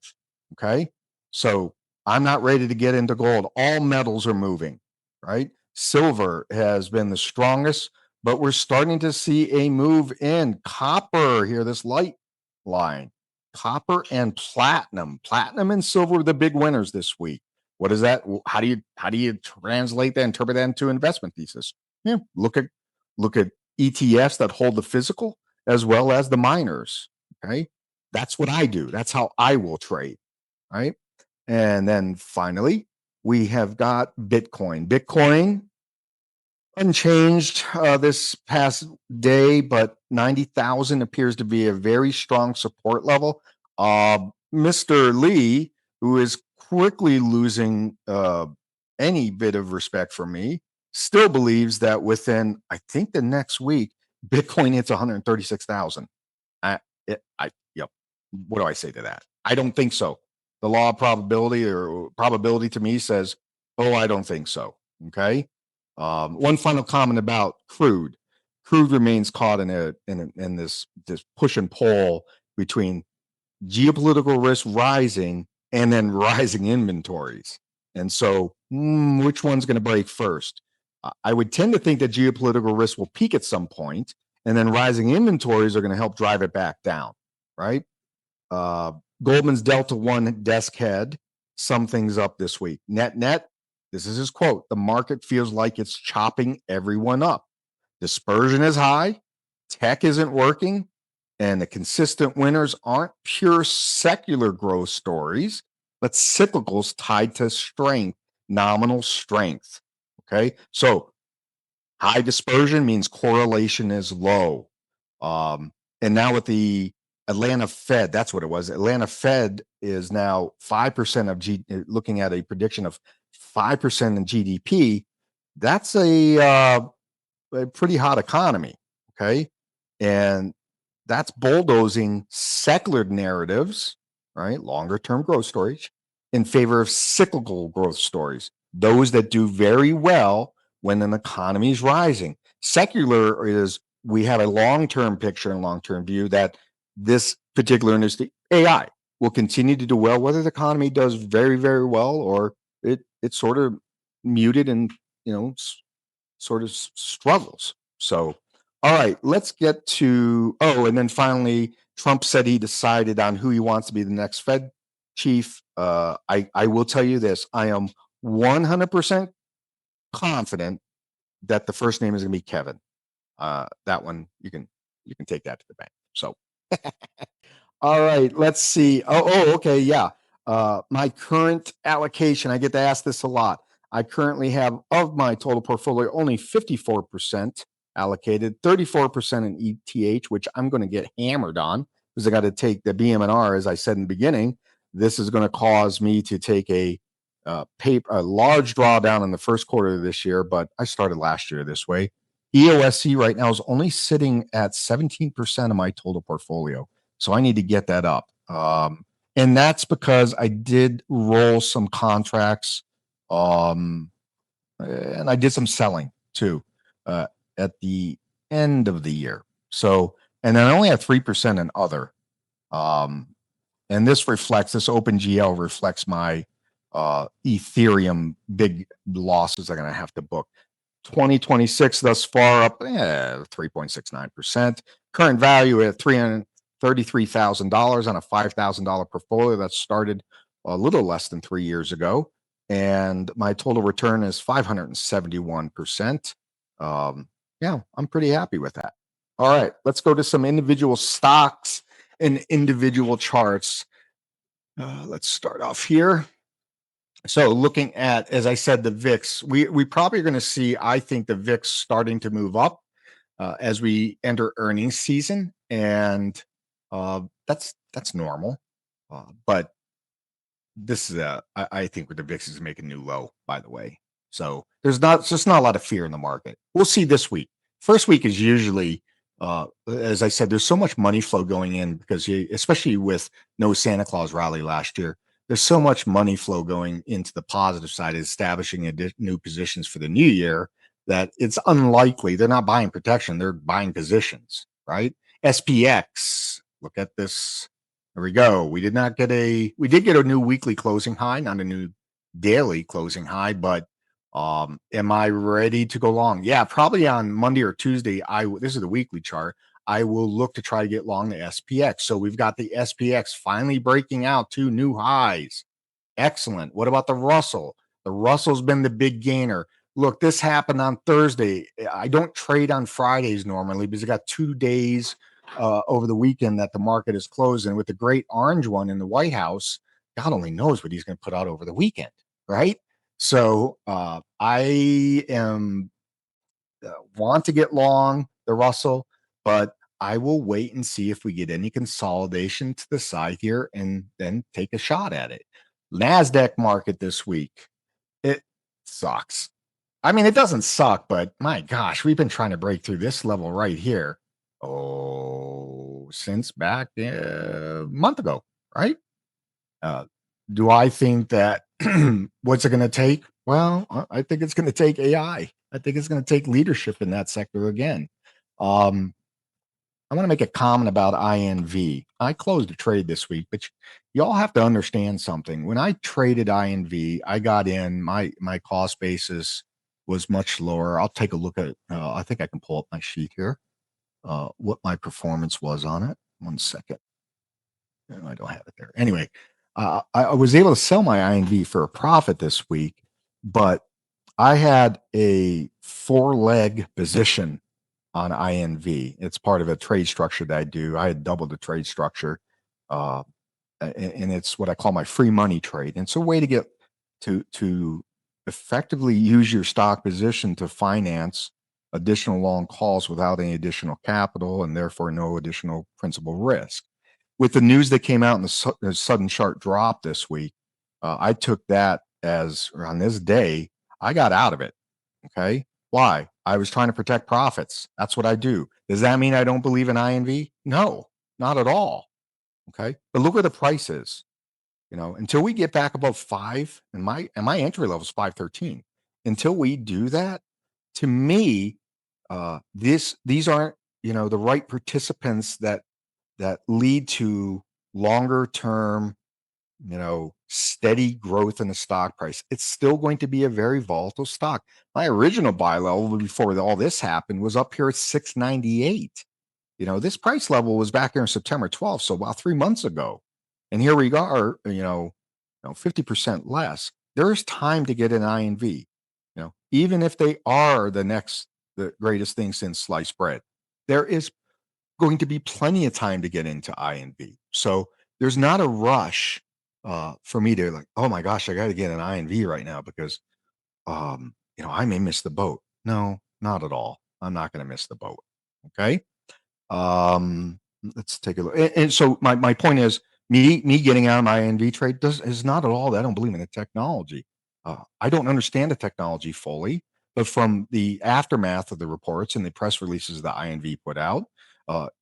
Okay, so I'm not ready to get into gold. All metals are moving, right? Silver has been the strongest, but we're starting to see a move in copper here. This light line. Copper and platinum. Platinum and silver were the big winners this week. What is that? How do you translate that, interpret that into investment thesis? Yeah, look at ETFs that hold the physical as well as the miners. Okay, that's what I do. That's how I will trade. Right, and then finally we have got Bitcoin. Bitcoin unchanged this past day, but 90,000 appears to be a very strong support level. Mr. Lee, who is quickly losing any bit of respect for me, still believes that within, I think, the next week, Bitcoin hits 136,000. Yep. What do I say to that? I don't think so. The law of probability to me says, oh, I don't think so. Okay. One final comment about crude. Crude remains caught in this push and pull between geopolitical risk rising and then rising inventories. And so, which one's going to break first? I would tend to think that geopolitical risk will peak at some point, and then rising inventories are going to help drive it back down, right? Uh, Goldman's Delta One desk head sum things up this week. Net, this is his quote: "The market feels like it's chopping everyone up. Dispersion is high, tech isn't working, and the consistent winners aren't pure secular growth stories, but cyclicals tied to strength, nominal strength." Okay, so high dispersion means correlation is low. And now with the Atlanta Fed, that's what it was. Atlanta Fed is now 5% of looking at a prediction of 5% in GDP. That's a pretty hot economy. Okay. And that's bulldozing secular narratives, right? Longer term growth stories in favor of cyclical growth stories, those that do very well when an economy is rising. Secular is we have a long-term picture and long-term view that this particular industry, AI, will continue to do well, whether the economy does very, very well or it's sort of muted and sort of struggles. So, all right, let's get to and then finally, Trump said he decided on who he wants to be the next Fed chief. I will tell you this: I am 100% confident that the first name is going to be Kevin. That one you can take that to the bank. So, all right, let's see. Okay, yeah. My current allocation, I get to ask this a lot. I currently have of my total portfolio only 54% allocated, 34% in ETH, which I'm going to get hammered on because I got to take the BM&R, as I said in the beginning. This is going to cause me to take a large drawdown in the first quarter of this year, but I started last year this way. EOSE right now is only sitting at 17% of my total portfolio. So I need to get that up. And that's because I did roll some contracts and I did some selling too at the end of the year. So, and then I only have 3% in other. And this OpenGL reflects my Ethereum big losses I'm going to have to book. 2026 thus far up 3.69%. Current value at $333,000 on a $5,000 portfolio that started a little less than 3 years ago. And my total return is 571%. Yeah, I'm pretty happy with that. All right, let's go to some individual stocks and individual charts. Let's start off here. So looking at, as I said, the VIX, we probably are going to see, I think, the VIX starting to move up as we enter earnings season, and that's normal. But this is I think with the VIX is making a new low, by the way. So there's just not a lot of fear in the market. We'll see this week. First week is usually, as I said, there's so much money flow going in because especially with no Santa Claus rally last year, there's so much money flow going into the positive side, establishing new positions for the new year that it's unlikely they're not buying protection; they're buying positions, right? SPX. Look at this. There we go. We did get a new weekly closing high, not a new daily closing high, but am I ready to go long? Yeah, probably on Monday or Tuesday. This is the weekly chart. I will look to try to get long the SPX. So we've got the SPX finally breaking out 2 new highs. Excellent. What about the Russell? The Russell's been the big gainer. Look, this happened on Thursday. I don't trade on Fridays normally because I got 2 days over the weekend that the market is closed. And with the great orange one in the White House, God only knows what he's going to put out over the weekend, right? So I am want to get long the Russell, but I will wait and see if we get any consolidation to the side here and then take a shot at it. NASDAQ market this week, it sucks. I mean, it doesn't suck, but my gosh, we've been trying to break through this level right here. Since back a month ago, right? Do I think that what's it going to take? Well, I think it's going to take AI. I think it's going to take leadership in that sector again. I want to make a comment about INV. I closed a trade this week, but you all have to understand something. When I traded INV, I got in, my cost basis was much lower. I'll take a look at I think I can pull up my sheet here. What my performance was on it. 1 second. No, I don't have it there. Anyway, I was able to sell my INV for a profit this week, but I had a 4-leg position on INV. It's part of a trade structure that I do. I had doubled the trade structure, and it's what I call my free money trade. And it's a way to get to effectively use your stock position to finance additional long calls without any additional capital and therefore no additional principal risk. With the news that came out in the sudden sharp drop this week, I took that as on this day, I got out of it. Okay. Why? I was trying to protect profits. That's what I do. Does that mean I don't believe in INV? No, not at all. Okay. But look where the price is. Until we get back above 5, and my entry level is 513. Until we do that, to me, These aren't, the right participants that lead to longer term, steady growth in the stock price. It's still going to be a very volatile stock. My original buy level before all this happened was up here at 698. This price level was back here in September 12th, so about 3 months ago. And here we are, 50% less. There's time to get an INV, even if they are the greatest thing since sliced bread. There is going to be plenty of time to get into INV. So there's not a rush for me to like, oh my gosh, I got to get an INV right now because, I may miss the boat. No, not at all. I'm not going to miss the boat. Okay. Let's take a look. And so my point is, me getting out of my INV trade is not at all that I don't believe in the technology. I don't understand the technology fully, but from the aftermath of the reports and the press releases that INV put out,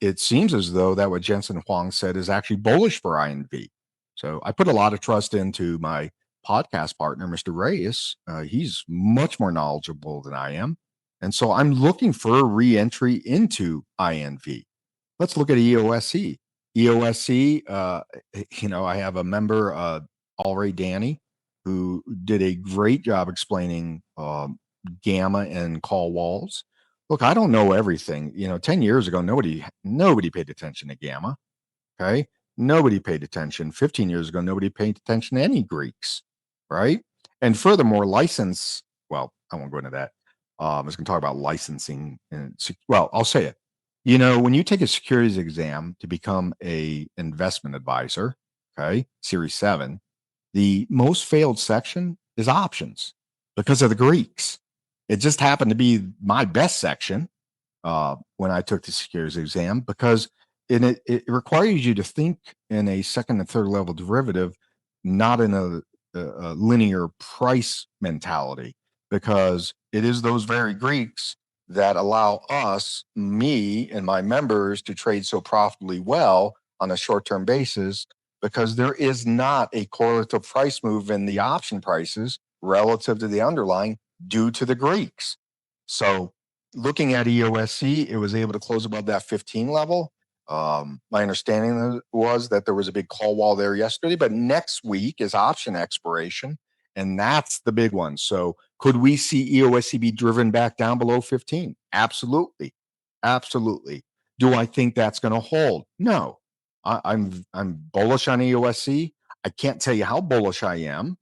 it seems as though that what Jensen Huang said is actually bullish for INV. So I put a lot of trust into my podcast partner, Mr. Reyes. He's much more knowledgeable than I am. And so I'm looking for a re-entry into INV. Let's look at EOSE. EOSE, I have a member, Alray Danny, who did a great job explaining gamma and call walls. Look, I don't know everything. 10 years ago, nobody paid attention to gamma. Okay. Nobody paid attention. 15 years ago, nobody paid attention to any Greeks. Right. And furthermore, I won't go into that. I was going to talk about licensing. I'll say it. When you take a securities exam to become a investment advisor, okay, Series 7, the most failed section is options because of the Greeks. It just happened to be my best section when I took the securities exam because it requires you to think in a second and third level derivative, not in a linear price mentality, because it is those very Greeks that allow us, me and my members, to trade so profitably well on a short-term basis because there is not a correlative price move in the option prices relative to the underlying due to the Greeks. So looking at EOSC, it was able to close above that 15 level. My understanding was that there was a big call wall there yesterday, but next week is option expiration, and that's the big one. So could we see EOSC be driven back down below 15? Absolutely. Absolutely. Do I think that's going to hold? No. I'm bullish on EOSC. I can't tell you how bullish I am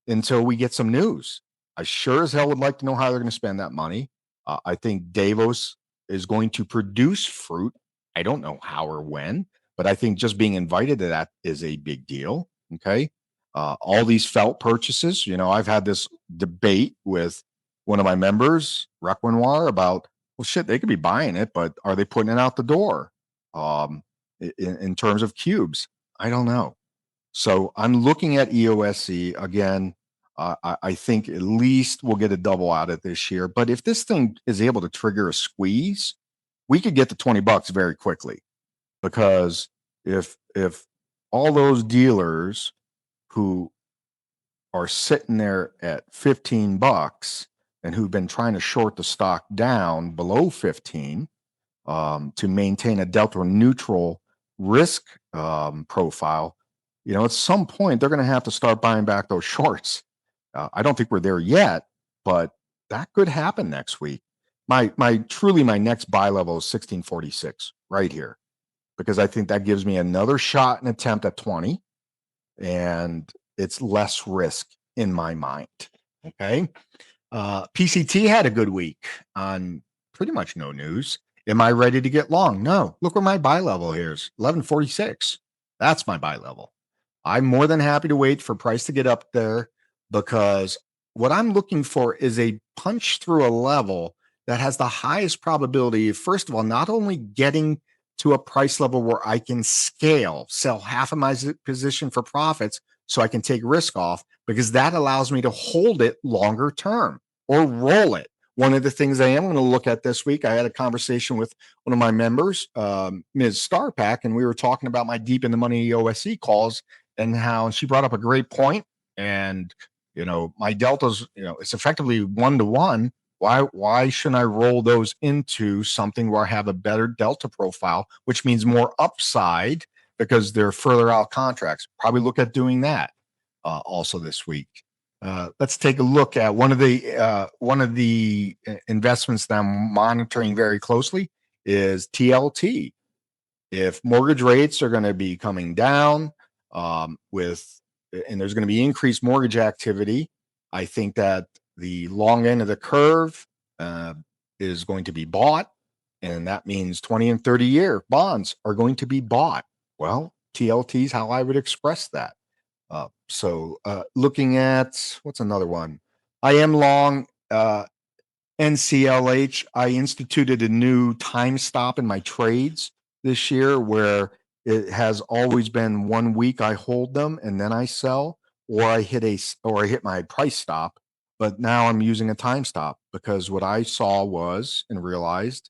until we get some news. I sure as hell would like to know how they're going to spend that money. I think Davos is going to produce fruit. I don't know how or when, but I think just being invited to that is a big deal. Okay. All these felt purchases, I've had this debate with one of my members, Requenoir, about, well, shit, they could be buying it, but are they putting it out the door? In terms of cubes, I don't know. So I'm looking at EOSC again. I think at least we'll get a double out of this year. But if this thing is able to trigger a squeeze, we could get to $20 very quickly. Because if all those dealers who are sitting there at $15 and who've been trying to short the stock down below 15 to maintain a delta neutral risk profile, at some point they're going to have to start buying back those shorts. I don't think we're there yet, but that could happen next week. My next buy level is 1646 right here, because I think that gives me another shot and attempt at 20, and it's less risk in my mind. Okay. PCT had a good week on pretty much no news. Am I ready to get long? No. Look where my buy level here is, 1146. That's my buy level. I'm more than happy to wait for price to get up there, because what I'm looking for is a punch through a level that has the highest probability of, first of all, not only getting to a price level where I can sell half of my position for profits so I can take risk off, because that allows me to hold it longer term or roll it. One of the things I am going to look at this week, I had a conversation with one of my members, Ms. Starpack, and we were talking about my deep in the money EOSC calls and how she brought up a great point. And, my deltas, it's effectively 1-to-1 Why shouldn't I roll those into something where I have a better delta profile, which means more upside because they're further out contracts? Probably look at doing that also this week. Let's take a look at one of the investments that I'm monitoring very closely is TLT. If mortgage rates are going to be coming down and there's going to be increased mortgage activity, I think that the long end of the curve uh, is going to be bought, and that means 20 and 30-year bonds are going to be bought. Well, TLT is how I would express that. Looking at what's another one? I am long NCLH. I instituted a new time stop in my trades this year where it has always been 1 week I hold them and then I sell, or I hit my price stop. But now I'm using a time stop because what I saw was and realized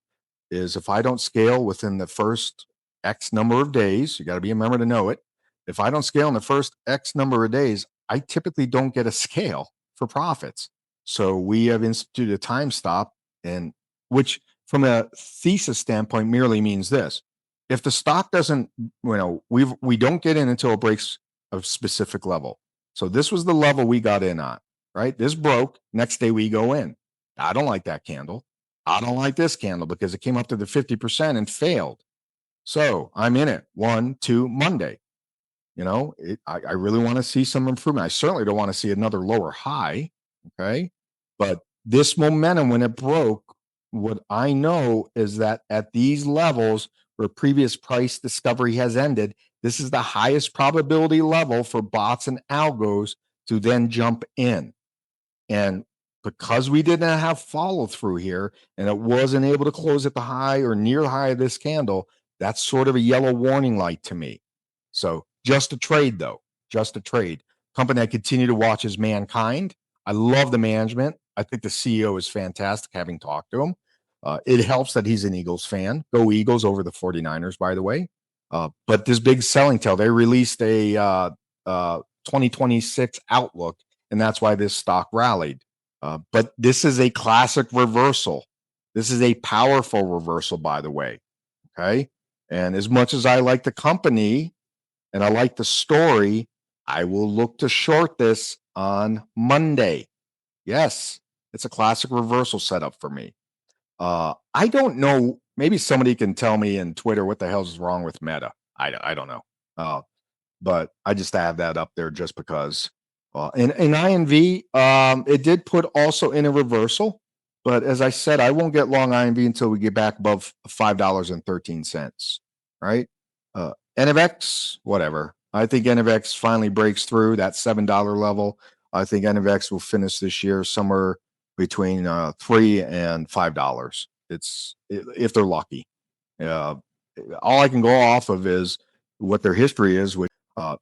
is if I don't scale within the first X number of days, you got to be a member to know it. If I don't scale in the first X number of days, I typically don't get a scale for profits. So we have instituted a time stop, and which from a thesis standpoint merely means this. If the stock doesn't, we don't get in until it breaks a specific level. So this was the level we got in on, right? This broke. Next day we go in. I don't like that candle. I don't like this candle because it came up to the 50% and failed. So I'm in it. 1, 2, Monday. I really want to see some improvement. I certainly don't want to see another lower high. Okay. But this momentum, when it broke, what I know is that at these levels where previous price discovery has ended, this is the highest probability level for bots and algos to then jump in. And because we didn't have follow through here and it wasn't able to close at the high or near the high of this candle, that's sort of a yellow warning light to me. So just a trade, though, just a trade. Company I continue to watch is Mankind. I love the management. I think the CEO is fantastic, having talked to him. It helps that he's an Eagles fan. Go Eagles over the 49ers, by the way. But this big selling tail, they released a 2026 outlook, and that's why this stock rallied. But this is a classic reversal. This is a powerful reversal, by the way. Okay. And as much as I like the company and I like the story, I will look to short this on Monday. Yes, it's a classic reversal setup for me. I don't know. Maybe somebody can tell me in Twitter what the hell's wrong with Meta. I don't know. But I just have that up there just because. In INV, it did put also in a reversal, but as I said, I won't get long INV until we get back above $5.13. Right? NFX, whatever. I think NFX finally breaks through that $7 level. I think NFX will finish this year somewhere between $3 and $5. If they're lucky. Uh, all I can go off of is what their history is with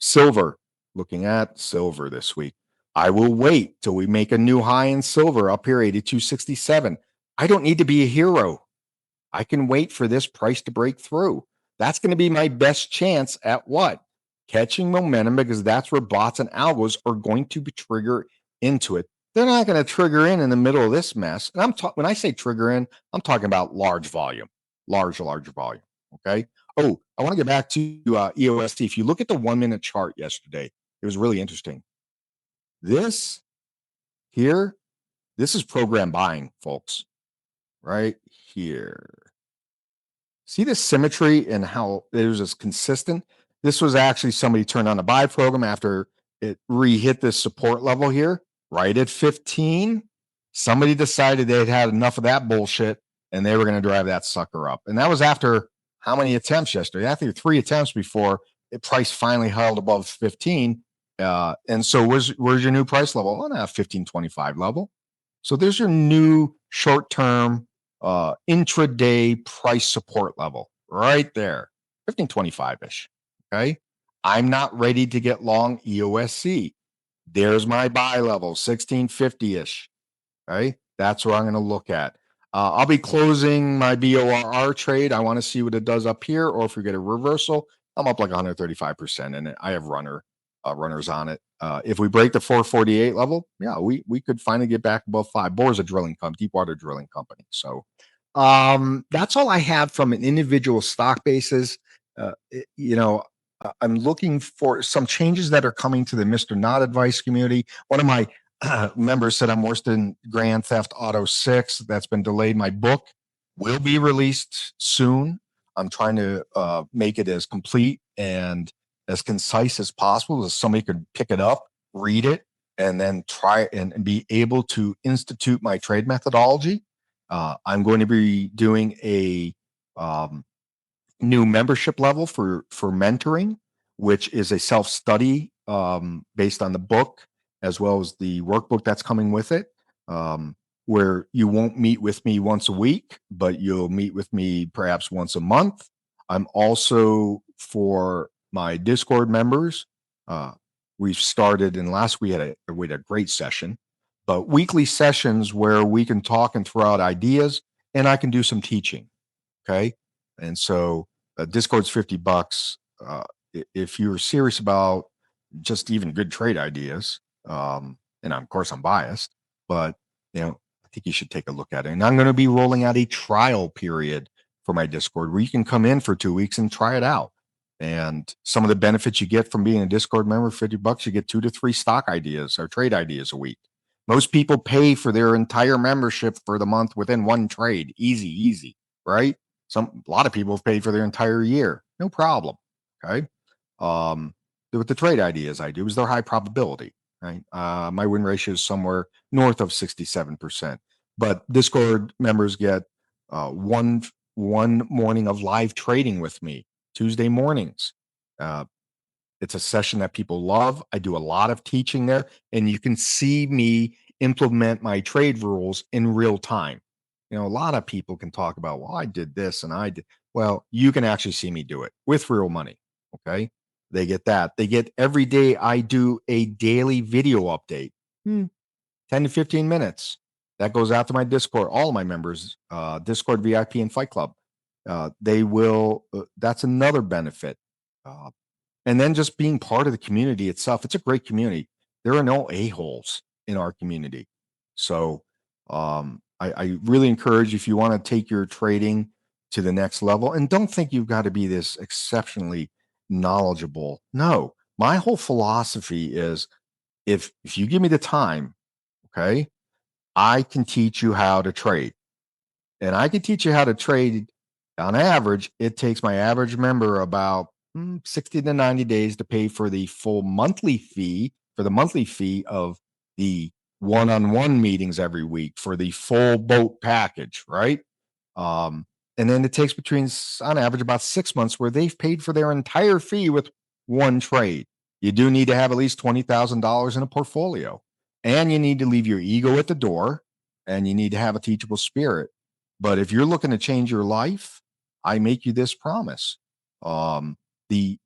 silver. Looking at silver this week, I will wait till we make a new high in silver up here, 82.67. I don't need to be a hero. I can wait for this price to break through. That's going to be my best chance at what? Catching momentum, because that's where bots and algos are going to trigger into it. They're not going to trigger in the middle of this mess. And when I say trigger in, I'm talking about large volume, large volume. Okay. Oh, I want to get back to EOST. If you look at the 1-minute chart yesterday, it was really interesting. This here, this is program buying, folks, right here. See the symmetry and how it was just consistent? This was actually somebody turned on a buy program after it re-hit this support level here, right at 15. Somebody decided they'd had enough of that bullshit and they were going to drive that sucker up. And that was after how many attempts yesterday? After 3 attempts before the price finally held above 15. And so where's your new price level? On that 15.25 level. So there's your new short-term intraday price support level right there, 1525-ish. Okay. I'm not ready to get long EOSC. There's my buy level, 1650-ish. Okay. That's what I'm going to look at. I'll be closing my BORR trade. I want to see what it does up here, or if we get a reversal, I'm up like 135% in it. I have runner. runners on it. If we break the 448 level, yeah, we could finally get back above 5. Bohr is a drilling company, deep water drilling company. So that's all I have from an individual stock basis. I'm looking for some changes that are coming to the Mr. Not Advice community. One of my members said I'm worse than Grand Theft Auto 6. That's been delayed. My book will be released soon. I'm trying to make it as complete and as concise as possible, as somebody could pick it up, read it, and then try and be able to institute my trade methodology. I'm going to be doing a new membership level for mentoring, which is a self study based on the book as well as the workbook that's coming with it. Where you won't meet with me once a week, but you'll meet with me perhaps once a month. I'm also for my Discord members. We've started, and last we had a great session, but weekly sessions where we can talk and throw out ideas, and I can do some teaching. Okay, and so Discord's $50. If you're serious about just even good trade ideas, and of course I'm biased, but I think you should take a look at it. And I'm going to be rolling out a trial period for my Discord where you can come in for 2 weeks and try it out. And some of the benefits you get from being a Discord member, $50, you get 2 to 3 stock ideas or trade ideas a week. Most people pay for their entire membership for the month within one trade. Easy, right? A lot of people have paid for their entire year. No problem. Okay. With the trade ideas I do is they're high probability, right? My win ratio is somewhere north of 67%. But Discord members get one morning of live trading with me, Tuesday mornings. It's a session that people love. I do a lot of teaching there, and you can see me implement my trade rules in real time. A lot of people can talk about, well, I did this and I did. Well, you can actually see me do it with real money. Okay. They get that. They get every day. I do a daily video update, 10 to 15 minutes. That goes out to my Discord, all of my members, Discord VIP and Fight Club. They will, that's another benefit. And then just being part of the community itself. It's a great community. There are no a-holes in our community. So I really encourage, if you want to take your trading to the next level, and don't think you've got to be this exceptionally knowledgeable. No, my whole philosophy is if you give me the time, okay, I can teach you how to trade. And I can teach you how to trade. On average, it takes my average member about 60 to 90 days to pay for the full monthly fee, of the one-on-one meetings every week for the full boat package, right? And then it takes on average, about 6 months where they've paid for their entire fee with one trade. You do need to have at least $20,000 in a portfolio, and you need to leave your ego at the door, and you need to have a teachable spirit. But if you're looking to change your life, I make you this promise. The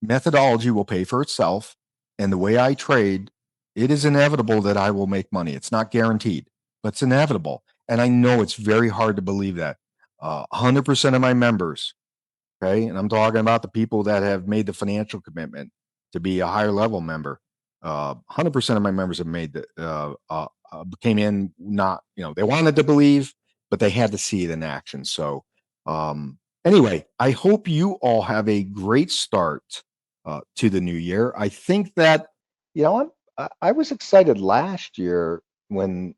methodology will pay for itself, and the way I trade, it is inevitable that I will make money. It's not guaranteed, but it's inevitable. And I know it's very hard to believe that. 100% of my members, okay, and I'm talking about the people that have made the financial commitment to be a higher level member. 100% of my members have made came in, not, they wanted to believe, but they had to see it in action. So anyway, I hope you all have a great start to the new year. I think that, I was excited last year when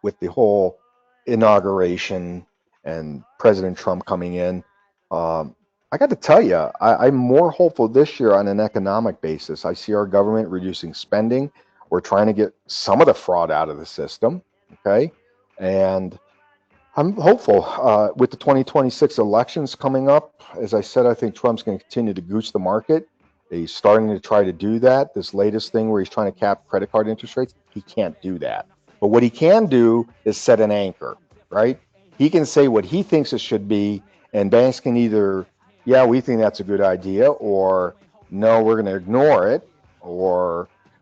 with the whole inauguration and President Trump coming in. I got to tell you, I'm more hopeful this year on an economic basis. I see our government reducing spending. We're trying to get some of the fraud out of the system. Okay. And I'm hopeful with the 2026 elections coming up. As I said, I think Trump's going to continue to goose the market. He's starting to try to do that. This latest thing where he's trying to cap credit card interest rates, he can't do that. But what he can do is set an anchor, right? He can say what he thinks it should be, and banks can either, yeah, we think that's a good idea, or no, we're going to ignore it,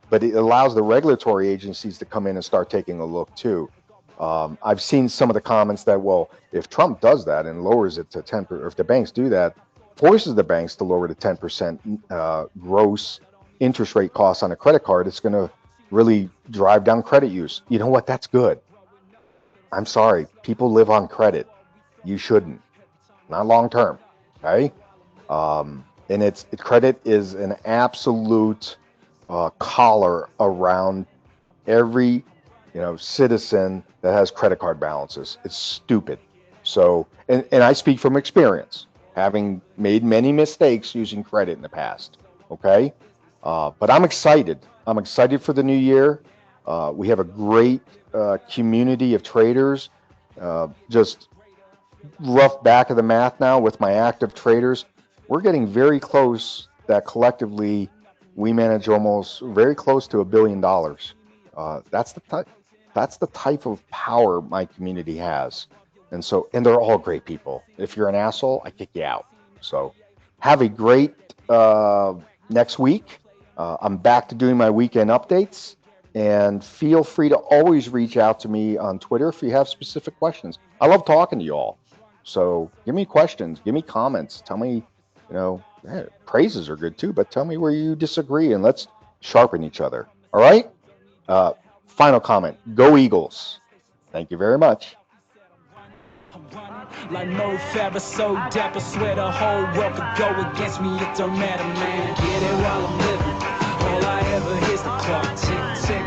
but it allows the regulatory agencies to come in and start taking a look too. I've seen some of the comments that, well, if Trump does that and lowers it to 10%, or if the banks do that, forces the banks to lower to 10% gross interest rate costs on a credit card, it's going to really drive down credit use. You know what? That's good. I'm sorry. People live on credit. You shouldn't. Not long term. Okay. And credit is an absolute collar around every citizen that has credit card balances. It's stupid. So, and I speak from experience, having made many mistakes using credit in the past. Okay. But I'm excited. I'm excited for the new year. We have a great community of traders. Just rough back of the math now with my active traders. We're getting very close that collectively we manage almost very close to $1 billion. That's the type of power my community has. And they're all great people. If you're an asshole, I kick you out. So have a great next week. I'm back to doing my weekend updates, and feel free to always reach out to me on Twitter if you have specific questions. I love talking to you all. So give me questions, give me comments, tell me, praises are good too, but tell me where you disagree and let's sharpen each other. All right. Final comment. Go Eagles. Thank you very much. Like Mo Farah, so dapper, swear the whole world could go against me, it don't matter, man. Get it while I'm living. All I ever hear's the clock tick, tick.